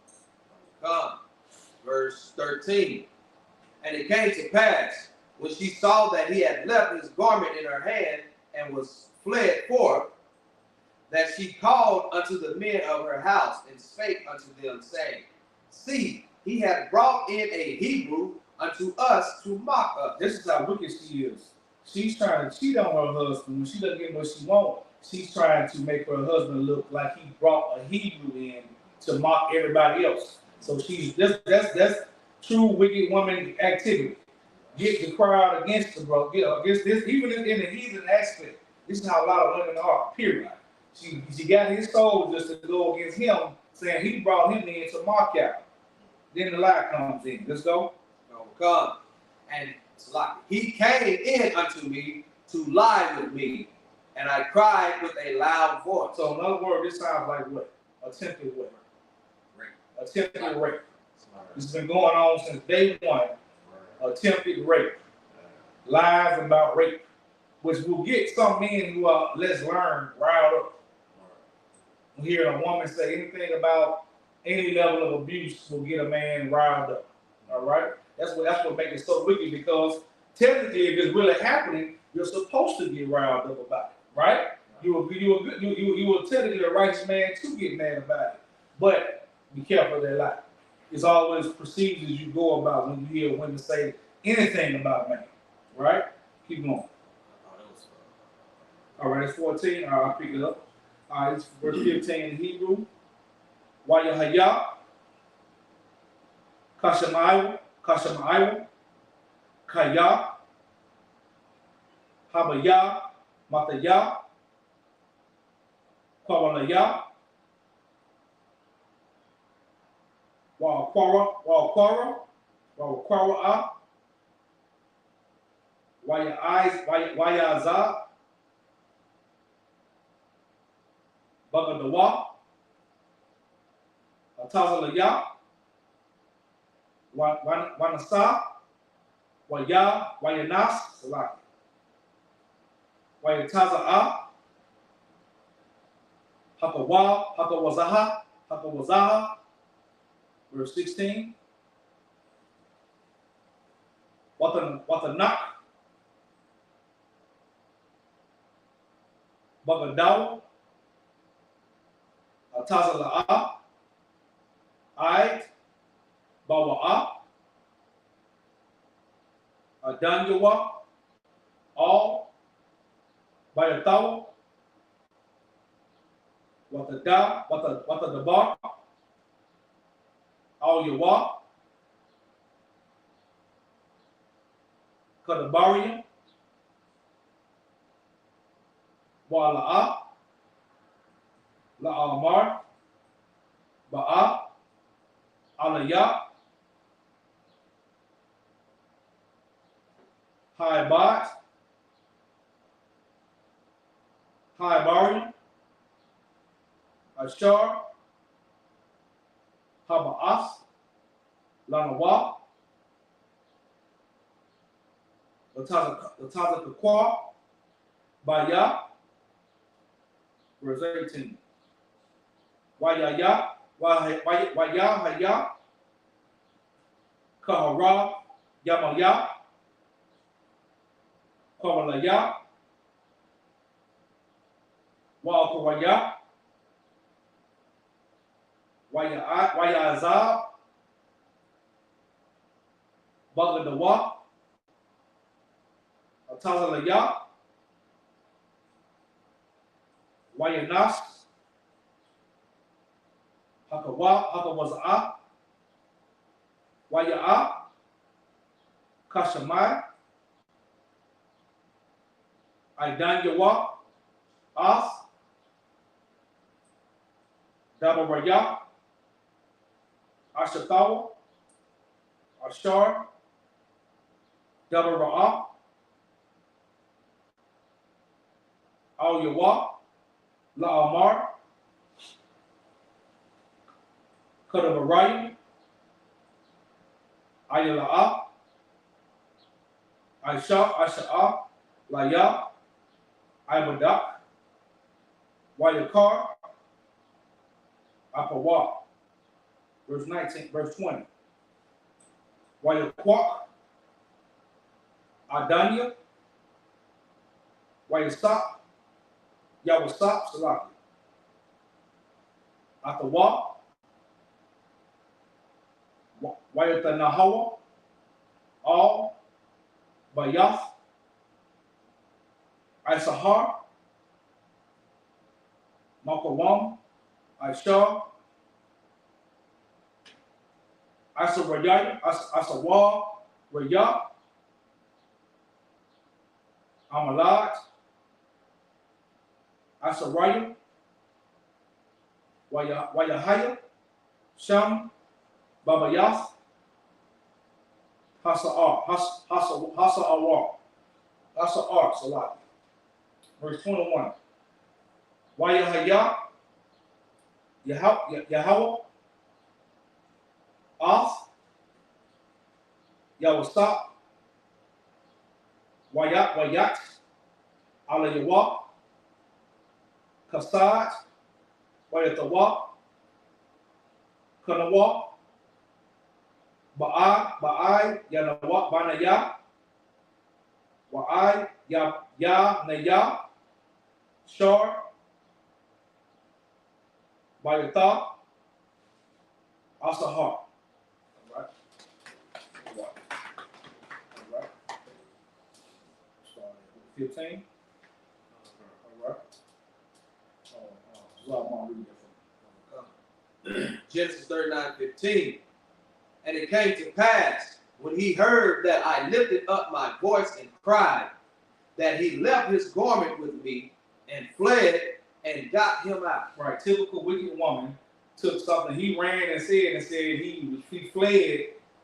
Verse 13. And it came to pass, when she saw that he had left his garment in her hand and was fled forth, that she called unto the men of her house, and spake unto them, saying, See, he hath brought in a Hebrew unto us to mock us. This is how wicked she is. She's trying to cheat on her husband. When she doesn't get what she wants, she's trying to make her husband look like he brought a Hebrew in to mock everybody else. So that's true wicked woman activity. Get the crowd against the bro, get against this, even in the heathen aspect. This is how a lot of women are, period. She got his soul just to go against him, saying he brought him in to mock out. Then the lie comes in. Let's go. Come. And it's like, he came in unto me to lie with me, and I cried with a loud voice. So in other words, this sounds like what? Attempted what? Rape. Attempted rape. This has been going on since day one. Attempted rape. Lies about rape. Which will get some men who are less learned riled up. We hear a woman say anything about any level of abuse will get a man riled up. All right? That's what makes it so wicked, because technically, if it's really happening, you're supposed to get riled up about it, right? You will technically a righteous man to get mad about it. But be careful of that lie. It's always perceived as you go about when you hear women say anything about a man, right? Keep going. All right, it's 14. All right, I'll pick it up. All right, it's verse 15 in Hebrew. Wayahaya, Kashamaywa, Kaya, Habaya, Mataya, Kwalaya, Wakwara, Wayaza, Bagadawa, Atazalaya, Wanasa, Wayanas, Salaki, Wayataza, Hakawazaha, verse 16. Watanak, Bagadawa, Atazala'a, Ait, Bawa'a, Adanyawa, all, Bayatawa, Watadabar, Al Yawa, Kadabarium, Wala'a, La'amar, Ba'a, Alaya, Haibat, Haibarium, Ashar, Haba'as, Lanawa, Latazakakwa, Baya, verse 18. Wayaya, Wayahaya, Kahara, Yamaya, Kamalaya, Wa'akawaya, Wayazab, Bagadawa, Atazalaya, Wayanas, Hakawaza'a, Waya'a, Kashamai, Aidanyawa, As, Dabaraya, Ashatawa, Ashar, Dabara'a, Al Yawa, La'amar, Kadabarayim, Ayala'a, Asha'a, Laya, Ibadak, Wayakar, Apawa, verse 19, verse 20. Wayakwak, Adanya, Wayasak, Yawasap Salaki. Atawa. Wayata Nahawa. All. Bayath. Isahar. Makawam. Aisha. Asawaya. Asawa. Raya. Amalat. Asaraya. Wayahaya. Sham. Babayath. Hasa'ar. Hasa'ar. Hasa'ar. Salat. Verse 21. Wayahaya. Yahweh. Off. Yawasap. Wayat. Alayawa. Kasad. Wayatawa. Kanawa. Ba'ai. Yanawa. Banaya. Wa'ai. Naya. Shar. Bayata. Asahar. All right. Start at 15. All right. I'll read that from Genesis 39:15. And it came to pass, when he heard that I lifted up my voice and cried, that he left his garment with me and fled and got him out. Right, typical wicked woman took something he ran and said he fled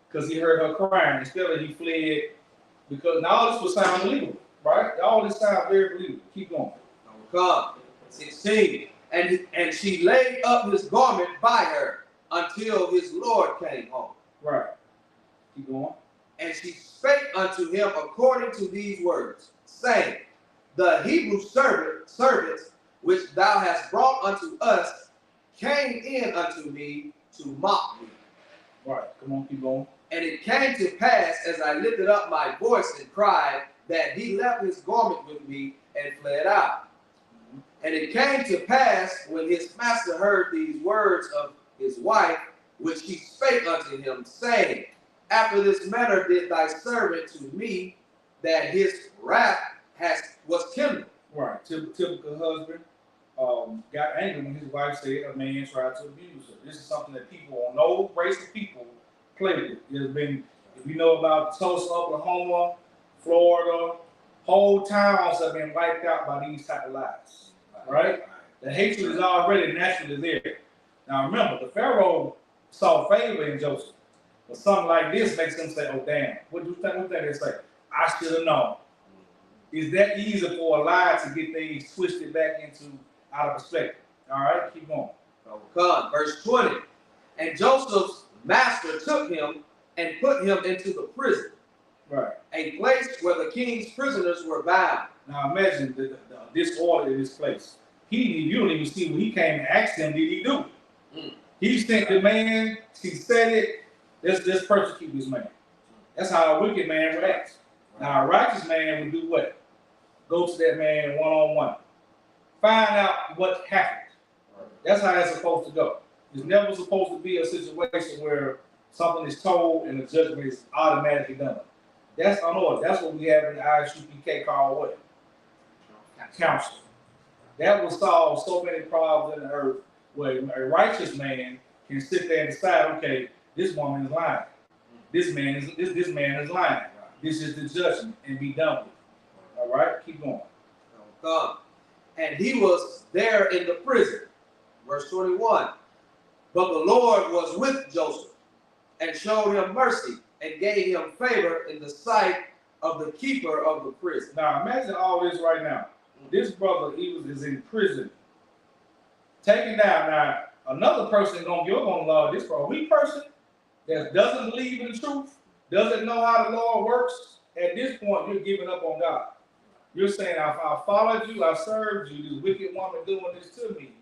because he heard her crying. Instead of he fled because now this would sound illegal, right? All this sounds very believable. Keep going. Come. 16. And she laid up his garment by her until his Lord came home. Right. Keep going. And she spake unto him according to these words, saying, the Hebrew servants which thou hast brought unto us came in unto me to mock me. Right. Come on, keep going. And it came to pass, as I lifted up my voice and cried, that he left his garment with me and fled out. And it came to pass, when his master heard these words of his wife, which he spake unto him, saying, after this manner did thy servant to me, that his wrath was kindled. Right. Typical husband got angry when his wife said a man tried to abuse her. This is something that people on no race of people play with. There's been, if you know about Tulsa, Oklahoma, Florida, whole towns have been wiped out by these type of lies. Right? The hatred is already naturally there. Now remember, the Pharaoh saw favor in Joseph. But something like this makes them say, oh damn, what do you think they say? I should have known. It's that easy for a lie to get things twisted back into out of perspective. All right, keep going. Come, verse 20. And Joseph's master took him and put him into the prison. Right. A place where the king's prisoners were bound. Now imagine the disorder in this place. You don't even see what he came and asked him, did he do? He sent the man, he said it, let's persecute this man. That's how a wicked man reacts. Now a righteous man would do what? Go to that man one-on-one. Find out what happened. That's how that's supposed to go. It's never supposed to be a situation where something is told and the judgment is automatically done. That's unordered. That's what we have in the ISUPK called what? Counsel. That will solve so many problems in the earth where a righteous man can sit there and decide, okay, this woman is lying. This man is lying. This is the judgment, and be done with it. All right, keep going. And he was there in the prison. Verse 21. But the Lord was with Joseph and showed him mercy and gave him favor in the sight of the keeper of the prison. Now imagine all this right now. This brother, is in prison, taken down. Now another person gonna love this for a weak person that doesn't believe in the truth, doesn't know how the Lord works. At this point, you're giving up on God. You're saying, I followed you, I served you, this wicked woman doing this to me.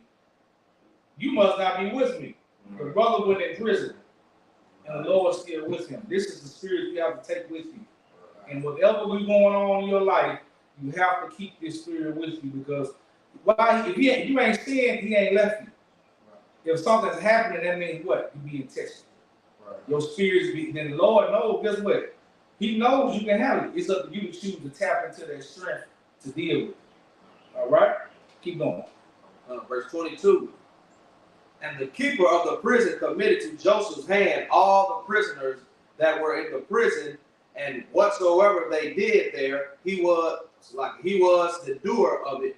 You must not be with me. The brother went in prison, and the Lord is still with him. This is the spirit you have to take with you. And whatever is going on in your life, you have to keep this spirit with you, because why? If you ain't sinned, he ain't left you. Right. If something's happening, that means what? You being tested. Right. Your spirit's being. Then the Lord knows. Guess what? He knows you can handle it. It's up to you to choose to tap into that strength to deal with it. All right. Keep going. Verse 22. And the keeper of the prison committed to Joseph's hand all the prisoners that were in the prison, and whatsoever they did there, he was the doer of it.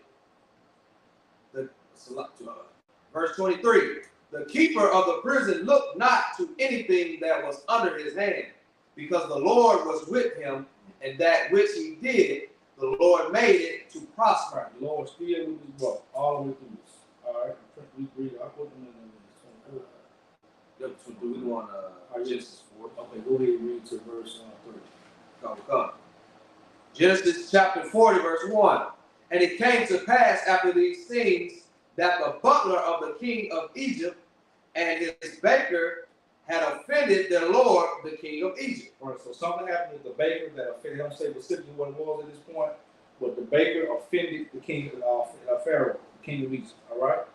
Verse 23. The keeper of the prison looked not to anything that was under his hand, because the Lord was with him, and that which he did, the Lord made it to prosper. Right. The Lord still with his book all the way through this. All right. We read. I put them in Do we want Genesis 4? Okay, go ahead and read to verse 3. Come. Genesis chapter 40, verse 1. And it came to pass after these things that the butler of the king of Egypt and his baker had offended their lord, the king of Egypt. All right, so something happened with the baker that offended. I don't say specifically what it was at this point, but the baker offended the king of Pharaoh, the king of Egypt. All right.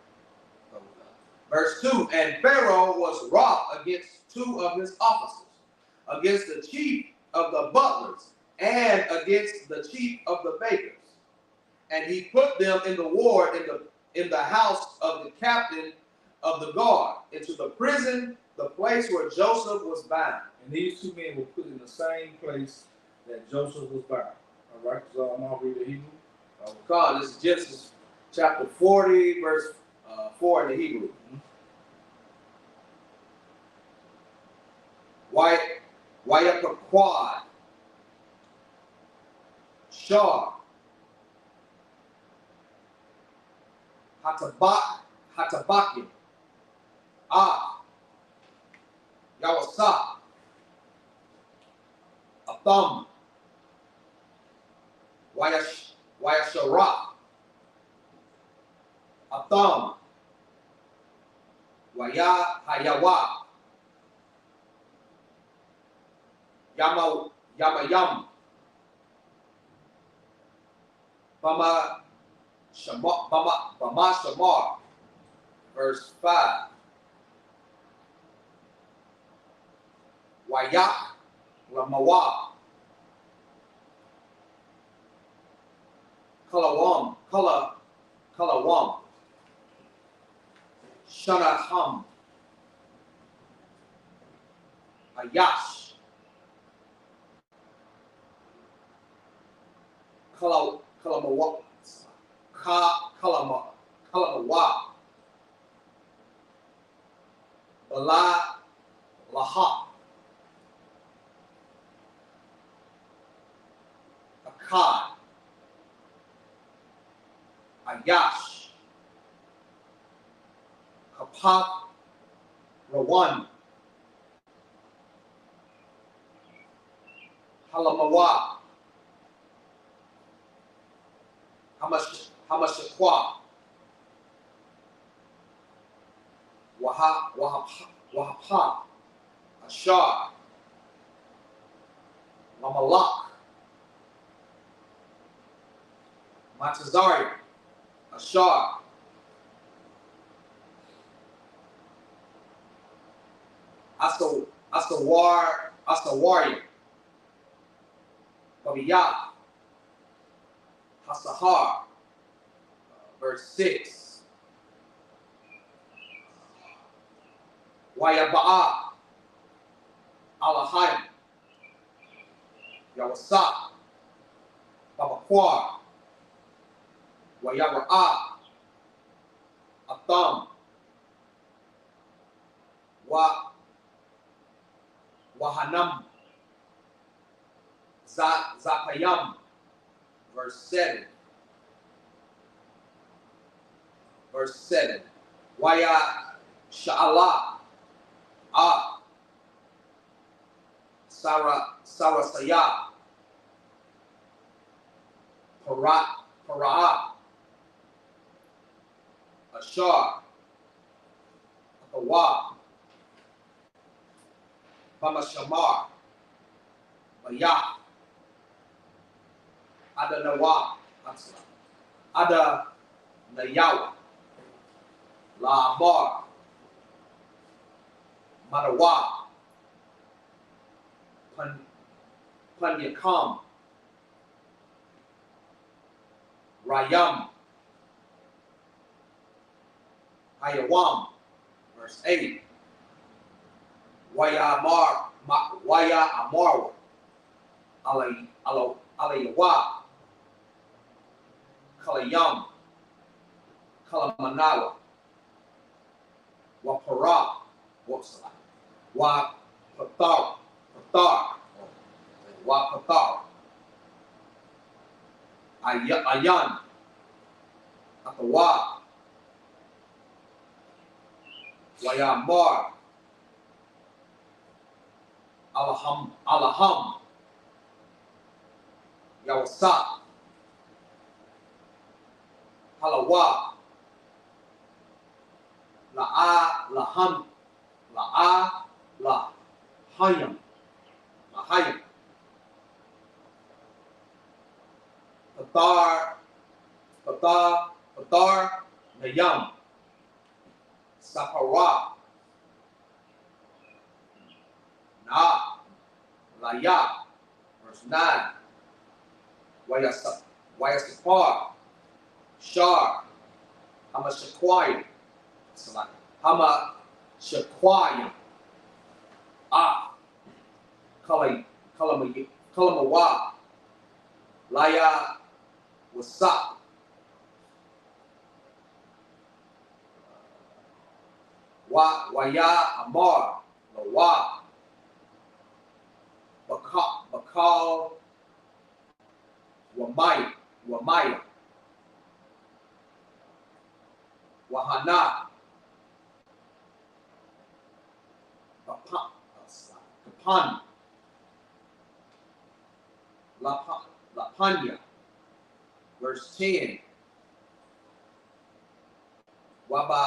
Verse 2, and Pharaoh was wroth against 2 of his officers, against the chief of the butlers, and against the chief of the bakers. And he put them in the ward in the house of the captain of the guard, into the prison, the place where Joseph was bound. And these 2 men were put in the same place that Joseph was bound. All right, so I'm going to read the Hebrew. God, this is Genesis chapter 40, verse 4 in the Hebrew. Wayapaquad, Shar, Hatabakim, Yawasa, Atham, Wayashara, Atham, Hayawa, Yamayam, Bama Shamar, verse 5. Wayak Lamawa, Kalawam, Shanaham, Ayash, Kalamawa, Bala, Laha, Akkad, Ayash, Kapath, Rawan, Halamawa, Hamashaqua, Wahapa, Ashar, Mamalak, Matazari, Ashar, Asawari, Babiyah, Hasahar, verse 6. Wayaba'a, Alahayim, Yawasa, Babaquar, Wayara'a, Atham, Wahanam, Zapayam, verse 7. Verse 7. Waya Sha'ala, Sarasaya, Para'ah, Ashar, Awa, Bamashamar, Bayah, Adanawa, Ada Nayawa, La Amar, Manawa, Panyakam, Rayam, Hayawam, verse 8. Waya Amar, Alayawa, Kalayam, Kalamanawa, Wapara, Wapatar, Wapatar, Ayan, Atawa, Wayamar, Alaham, Yawasa, Halawa, Laham, Lahayam, Patar, Nayam, Sapara, Na, Laya, verse 9. Wayasapar, Shar, Hamashakwaya, Hamashakwaya, Kalamawa, Laya, Wasa, Waya Amar, Lawa, Bakal, Wamaya, Wahana, Kapan, Lapanya, verse 10. Waba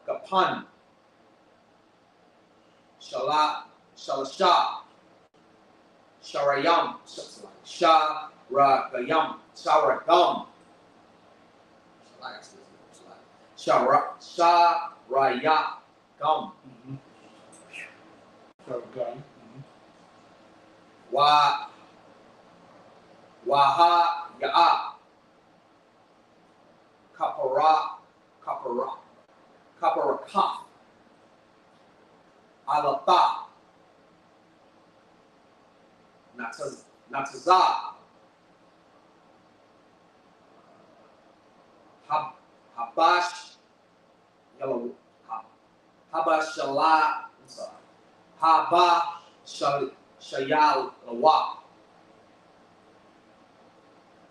Kapan, Shalasha, Sharayam, Sharagam, Sharayagam, Waha Ya'a, Kaparakaf, Alata, Natazah, Habash, Habashala, Haba Shayalawa,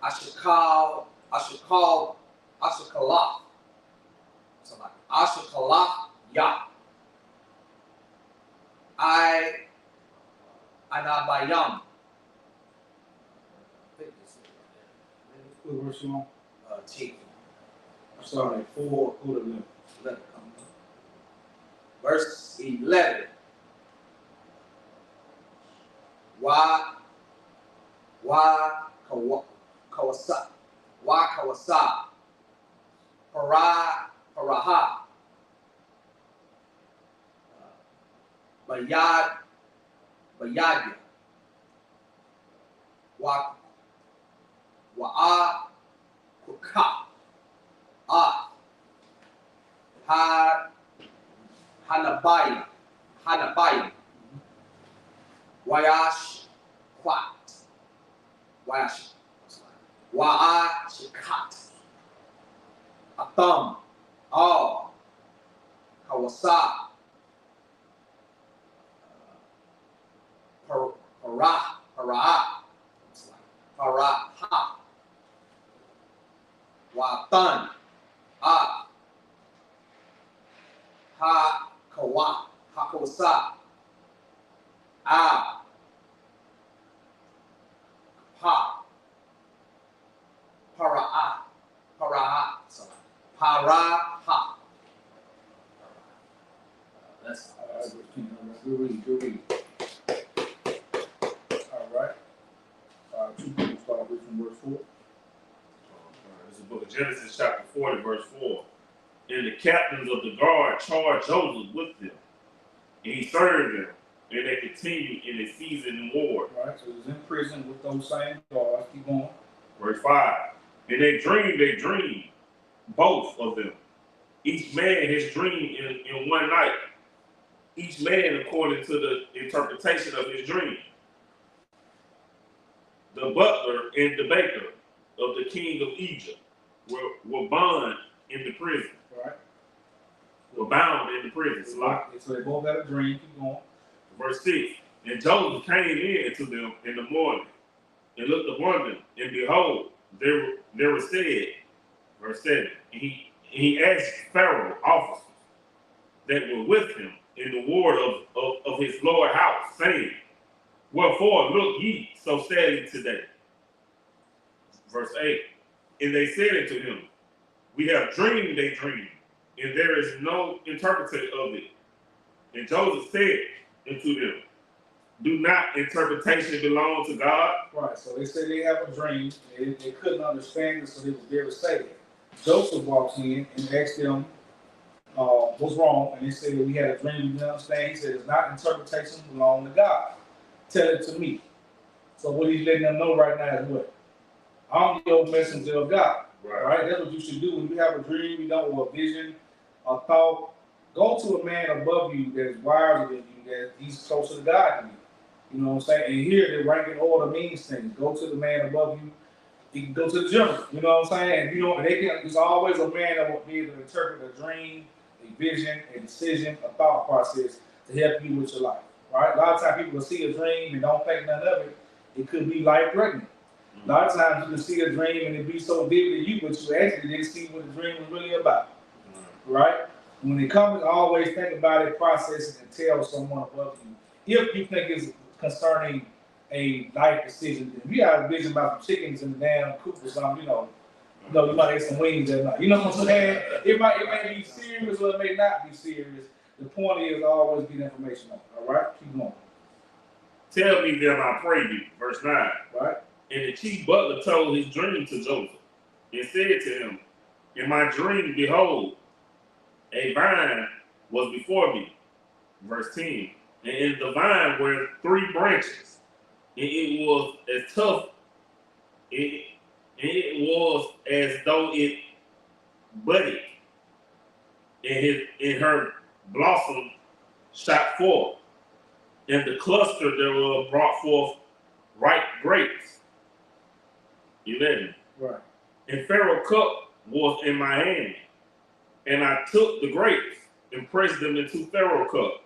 Ashikalah, Ya, Anabayam. What verse you on? 10. I'm sorry, 4, go to 11. Verse 11. Kawasa, Paraha, Bayadya, Wa'a, Kuka, Hanabaya, Wayash, Quat, Wa'ashikat, Atam, Kawasa, Paraha, Watan, Hakawasa, Paraha. That's verse 10. All right, we'll read. All right. 2 people start with from verse 4. This is the book of Genesis, chapter 40, verse 4. And the captains of the guard charged Joseph with them, and he served them, and they continued in a season in war. Right, so he was in prison with those same guards. Keep going. Verse 5. And they dreamed, both of them. Each man his dream in one night. Each man according to the interpretation of his dream. The butler and the baker of the king of Egypt were bound in the prison. Right. Were bound in the prison. So they both had a dream. Keep going. Verse 6. And Joseph came in to them in the morning and looked upon them, and behold, they were said, verse 7, and he asked Pharaoh officers that were with him in the ward of his Lord's house, saying, wherefore look ye so sadly today? Verse 8, and they said unto him, we have dreamed a dream, and there is no interpreter of it. And Joseph said unto them, do not interpretation belong to God? Right, so they said they have a dream. They couldn't understand it, so they was very sad. Joseph walks in and asked them what's wrong, and they said we had a dream, we didn't understand. He said it's not interpretation belong to God. Tell it to me. So what he's letting them know right now is what? I'm your messenger of God. Right? That's what you should do when you have a dream, you know, or a vision, a thought. Go to a man above you that is wiser than you, that he's closer to God than you. You know what I'm saying? And here, the rank and order means things. Go to the man above you. You can go to the general. You know what I'm saying? You know, there's always a man that will be able to interpret a dream, a vision, a decision, a thought process to help you with your life. Right? A lot of times people will see a dream and don't think none of it. It could be life-threatening. A lot of times you can see a dream and it be so vivid to you, but you actually didn't see what the dream was really about. Right? When it comes, always think about it, process it, and tell someone above you. If you think it's concerning a life decision, if you have a vision about some chickens in the damn coop or something, you might get some wings that night. You know what I'm saying? It may be serious or it may not be serious. The point is always get information on it. All right? Keep going. Tell me them, I pray you. Verse 9. Right? And the chief butler told his dream to Joseph and said to him, in my dream, behold, a vine was before me. Verse 10. And in the vine were 3 branches, and it was as tough, it was as though it budded, and her blossom shot forth, and the cluster thereof brought forth ripe grapes. 11. Right. And Pharaoh's cup was in my hand, and I took the grapes and pressed them into Pharaoh's cup,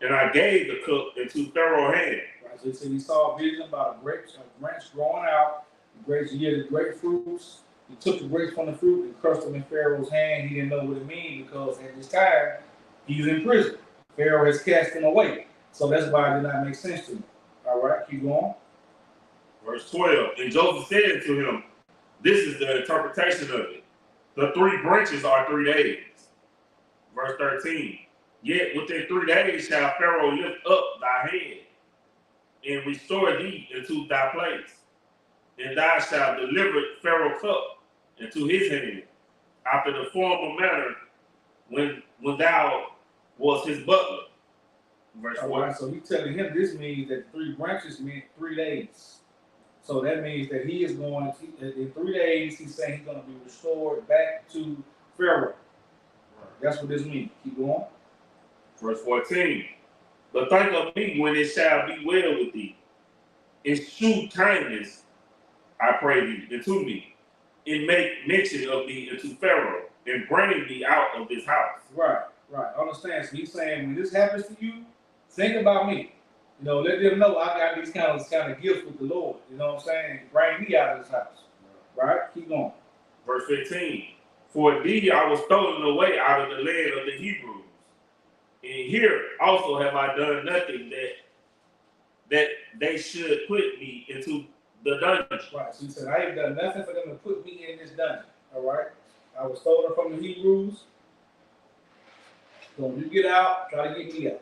and I gave the cup into Pharaoh's hand. Right. So he said he saw a vision about a branch growing out. The grapes yielded grapefruits. He took the grapes from the fruit and crushed them in Pharaoh's hand. He didn't know what it means because at this time he's in prison. Pharaoh has cast him away. So that's why it did not make sense to him. All right, keep going. Verse 12. And Joseph said to him, this is the interpretation of it. The 3 branches are 3 days. Verse 13. Yet within 3 days shall Pharaoh lift up thy head and restore thee into thy place. And thou shalt deliver Pharaoh's cup into his hand, after the former manner when thou was his butler. Verse 14. Right, so he's telling him this means that 3 branches meant 3 days. So that means that he is going to, in 3 days, he's saying he's going to be restored back to Pharaoh. That's what this means. Keep going. Verse 14. But think of me when it shall be well with thee, and shew kindness, I pray thee, unto me, and make mention of thee unto Pharaoh, and bring thee out of this house. Right. Understand? So he's saying when this happens to you, think about me. You know, let them know I got these kind of gifts with the Lord. You know what I'm saying? Bring me out of this house. Right? Keep going. Verse 15. For thee I was stolen away out of the land of the Hebrews. And here also have I done nothing that they should put me into the dungeon. Right. So he said, I have done nothing for them to put me in this dungeon. All right. I was stolen from the Hebrews. So when you get out, try to get me out.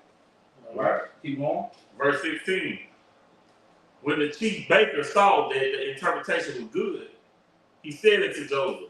All right. Keep going. Verse 16. When the chief baker saw that the interpretation was good, he said unto Joseph,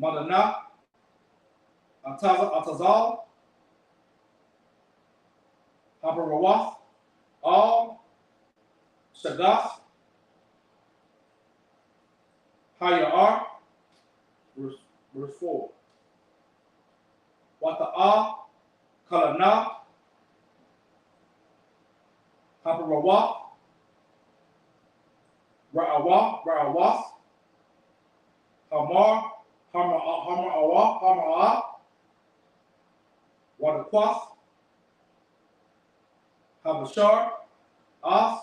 Madana, Atazal, Haparawaf, Al, Shagas, Hayar, verse 4. Wata'a, Kalana, Haparawaf, Ra'awas, Hamar, Hamara'a, Wadakwas, Habashar, As,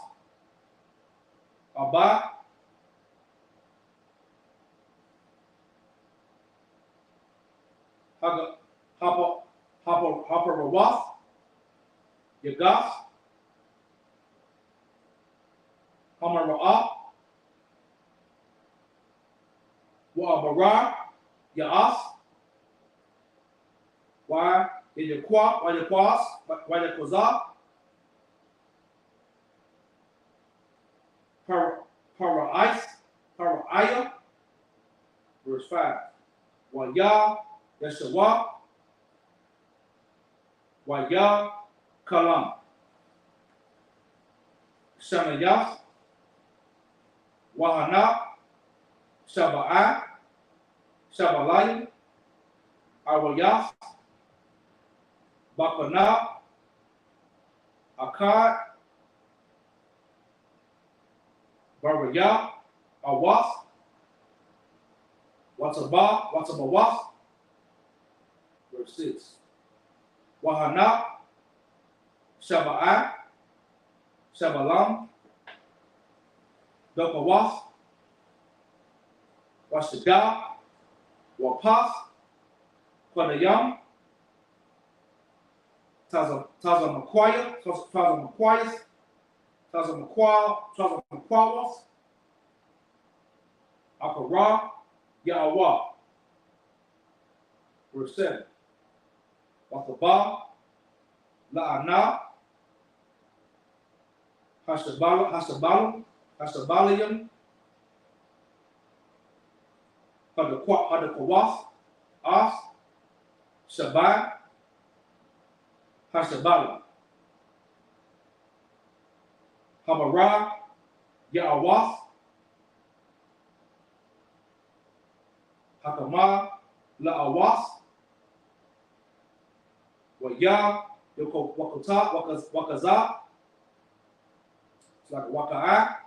Abba, Haparawas, Yagas, Hamara'a, Wa'abara, Ya'as, Wa'yaquaz, Para'aya, verse 5. Wa'ya, Yeshawa, Wa'ya, Kalam, Shamayas, Wahana, Shaba'a, Shabalayim, Awayas, Bakana, Akkad, Baraya, Awas, Watabawas, verse 6. Wahana, Shaba'a, Shabalam, Dokawas, Washaga, Wapas, Kwanayam, Tazamaquawas, Akara, Yahweh, verse 7. Wataba, La'ana, Hashabalayim, Hadakawas, As, Shabbat, Hashabala, Hamara, Ya'awas, Hakama, La'awas, Waya, Wakaza, it's like Waka'a,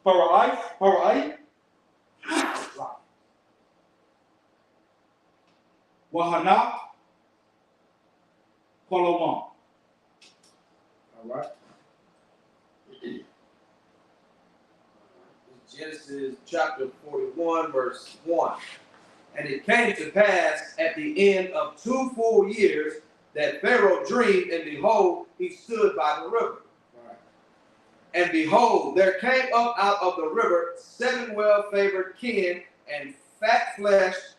Para'ai, Wahana, Kolomon. All right. Genesis chapter 41, verse 1. And it came to pass at the end of 2 full years that Pharaoh dreamed, and behold, he stood by the river. Right. And behold, there came up out of the river 7 well-favored kin and fat-fleshed,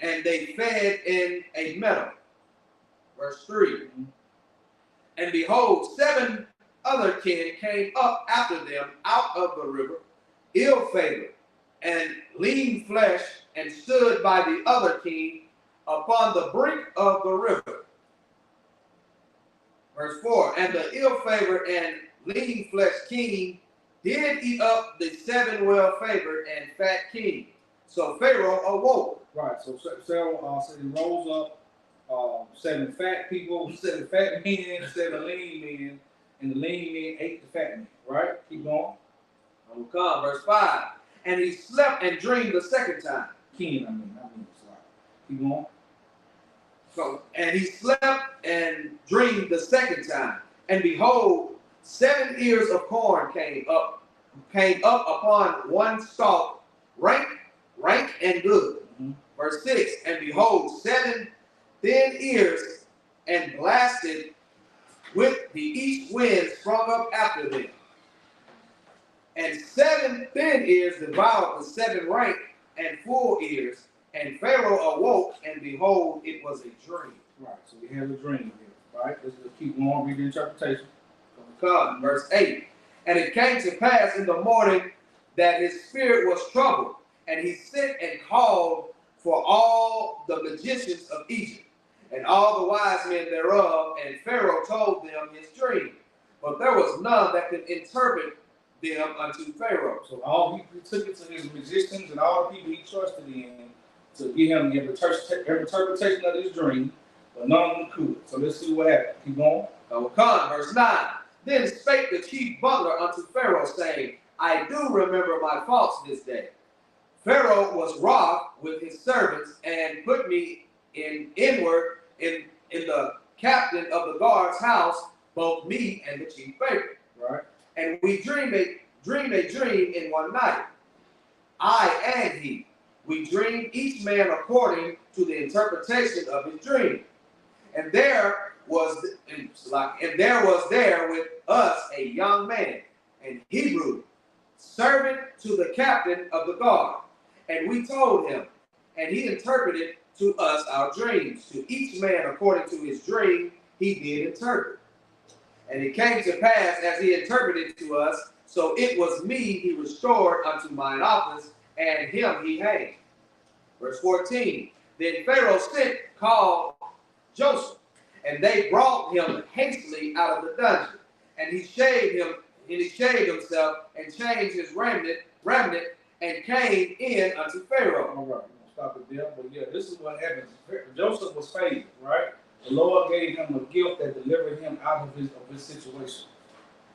and they fed in a meadow. Verse 3. And behold, 7 other kin came up after them out of the river, ill-favored and lean-fleshed, and stood by the other kin upon the brink of the river. Verse 4. And the ill-favored and lean-fleshed king did eat up the 7 well-favored and fat kin. So Pharaoh awoke. Right. So Pharaoh said he rose up, 7 fat people, 7 fat men, 7 lean men, and the lean men ate the fat men. Right? Keep going. Will come. Verse 5. And he slept and dreamed the second time. Sorry. Keep going. So, and he slept and dreamed the second time. And behold, 7 ears of corn came up upon one stalk, rank and good. Mm-hmm. Verse 6. And behold, 7 thin ears and blasted with the east wind sprung up after them. And 7 thin ears devoured the 7 rank and full ears. And Pharaoh awoke, and behold, it was a dream. Right, so we have a dream here. Right, let's keep going, read the interpretation. Verse 8. And it came to pass in the morning that his spirit was troubled, and he sent and called for all the magicians of Egypt, and all the wise men thereof, and Pharaoh told them his dream. But there was none that could interpret them unto Pharaoh. So all he took it to his magicians and all the people he trusted in to give him the interpretation of his dream, but none of them could. So let's see what happened. Keep going. Verse 9. Then spake the chief butler unto Pharaoh, saying, I do remember my faults this day. Pharaoh was wroth with his servants, and put me in the captain of the guard's house, both me and the chief baker. Right. And we dreamed a dream in one night, I and he. We dreamed each man according to the interpretation of his dream. And there was there with us a young man, an Hebrew, servant to the captain of the guard. And we told him, and he interpreted to us our dreams. To each man according to his dream he did interpret. And it came to pass as he interpreted to us, so it was me he restored unto mine office, and him he hanged. Verse 14. Then Pharaoh sent, called Joseph, and they brought him hastily out of the dungeon. And he shaved himself, and changed his remnant, and came in unto Pharaoh. All right, we're gonna stop it there. But yeah, this is what happens. Joseph was favored, right? The Lord gave him a gift that delivered him out of his situation.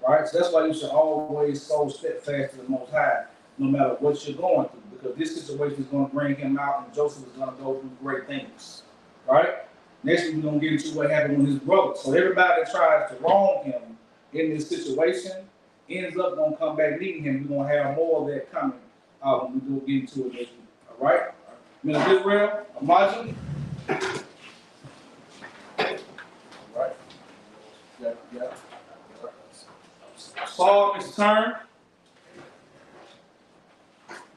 Right? So that's why you should always so steadfast to the Most High, no matter what you're going through, because this situation is going to bring him out, and Joseph is going to go through great things. Right? Next week, we're going to get into what happened with his brother. So everybody that tries to wrong him in this situation ends up going to come back needing him. We're going to have more of that coming when we do get into it next week. All right? Men of Israel, imagine. All right. Yeah. Saul, it's turn.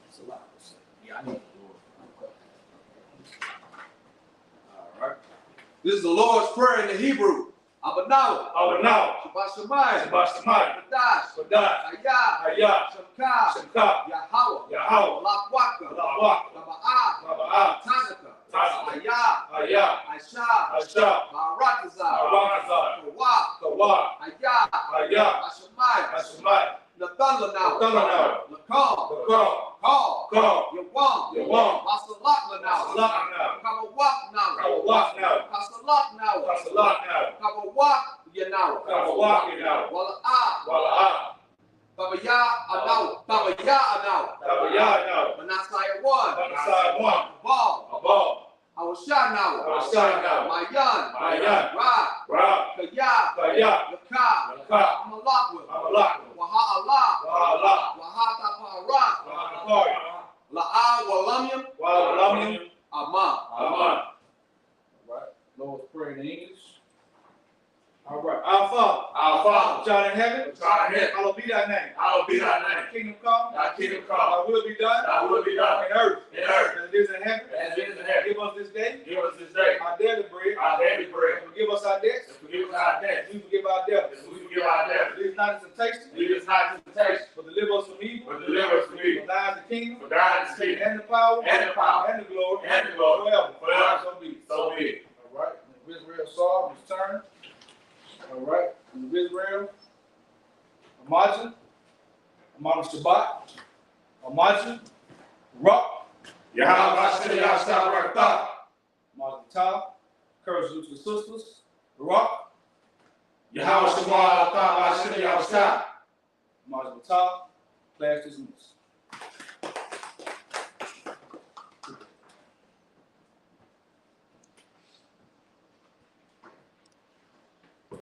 It's a lot. Yeah, I need the Lord. All right. This is the Lord's Prayer in the Hebrew. Abanawa. Shabbat Shemayim. Kadash. Hayah. Shemka. Yahweh. Lakwaka. Laba'ah. Tanaka. Hayah. Aisha. Barakazah. Kawah. Hayah. Hashemayim. Nathan Lanau. Lakal. Call. Yawam. Masalak Lanau. Kawawak Now. Kasalak Now. Kawawak Yanau. Wala'ah. Tabaya Anau. Manasaya 1. Ball. Awashah now. Mayan. Ra. Kaya. Laka. Amalakwa. Waha Tapara. La'a Walamyam. Aman. All right. Lord's Prayer in English. All right. Our Father, which art in heaven, hallowed be thy name. Thy kingdom come. Thy will be done. In earth. As it is in heaven. Give us this day. Our daily bread. Forgive us our debts. We forgive our debtors. Lead us not into temptation. But deliver us from evil. For thine is the kingdom. And the power. And the glory. Forever. So be it. All right. Israel Saul, his turn. All right, in Israel, Imagine Shabbat, Imagine Rock, Imagine Ta, courage to the sisters, Rock, Imagine Ta, class dismissed.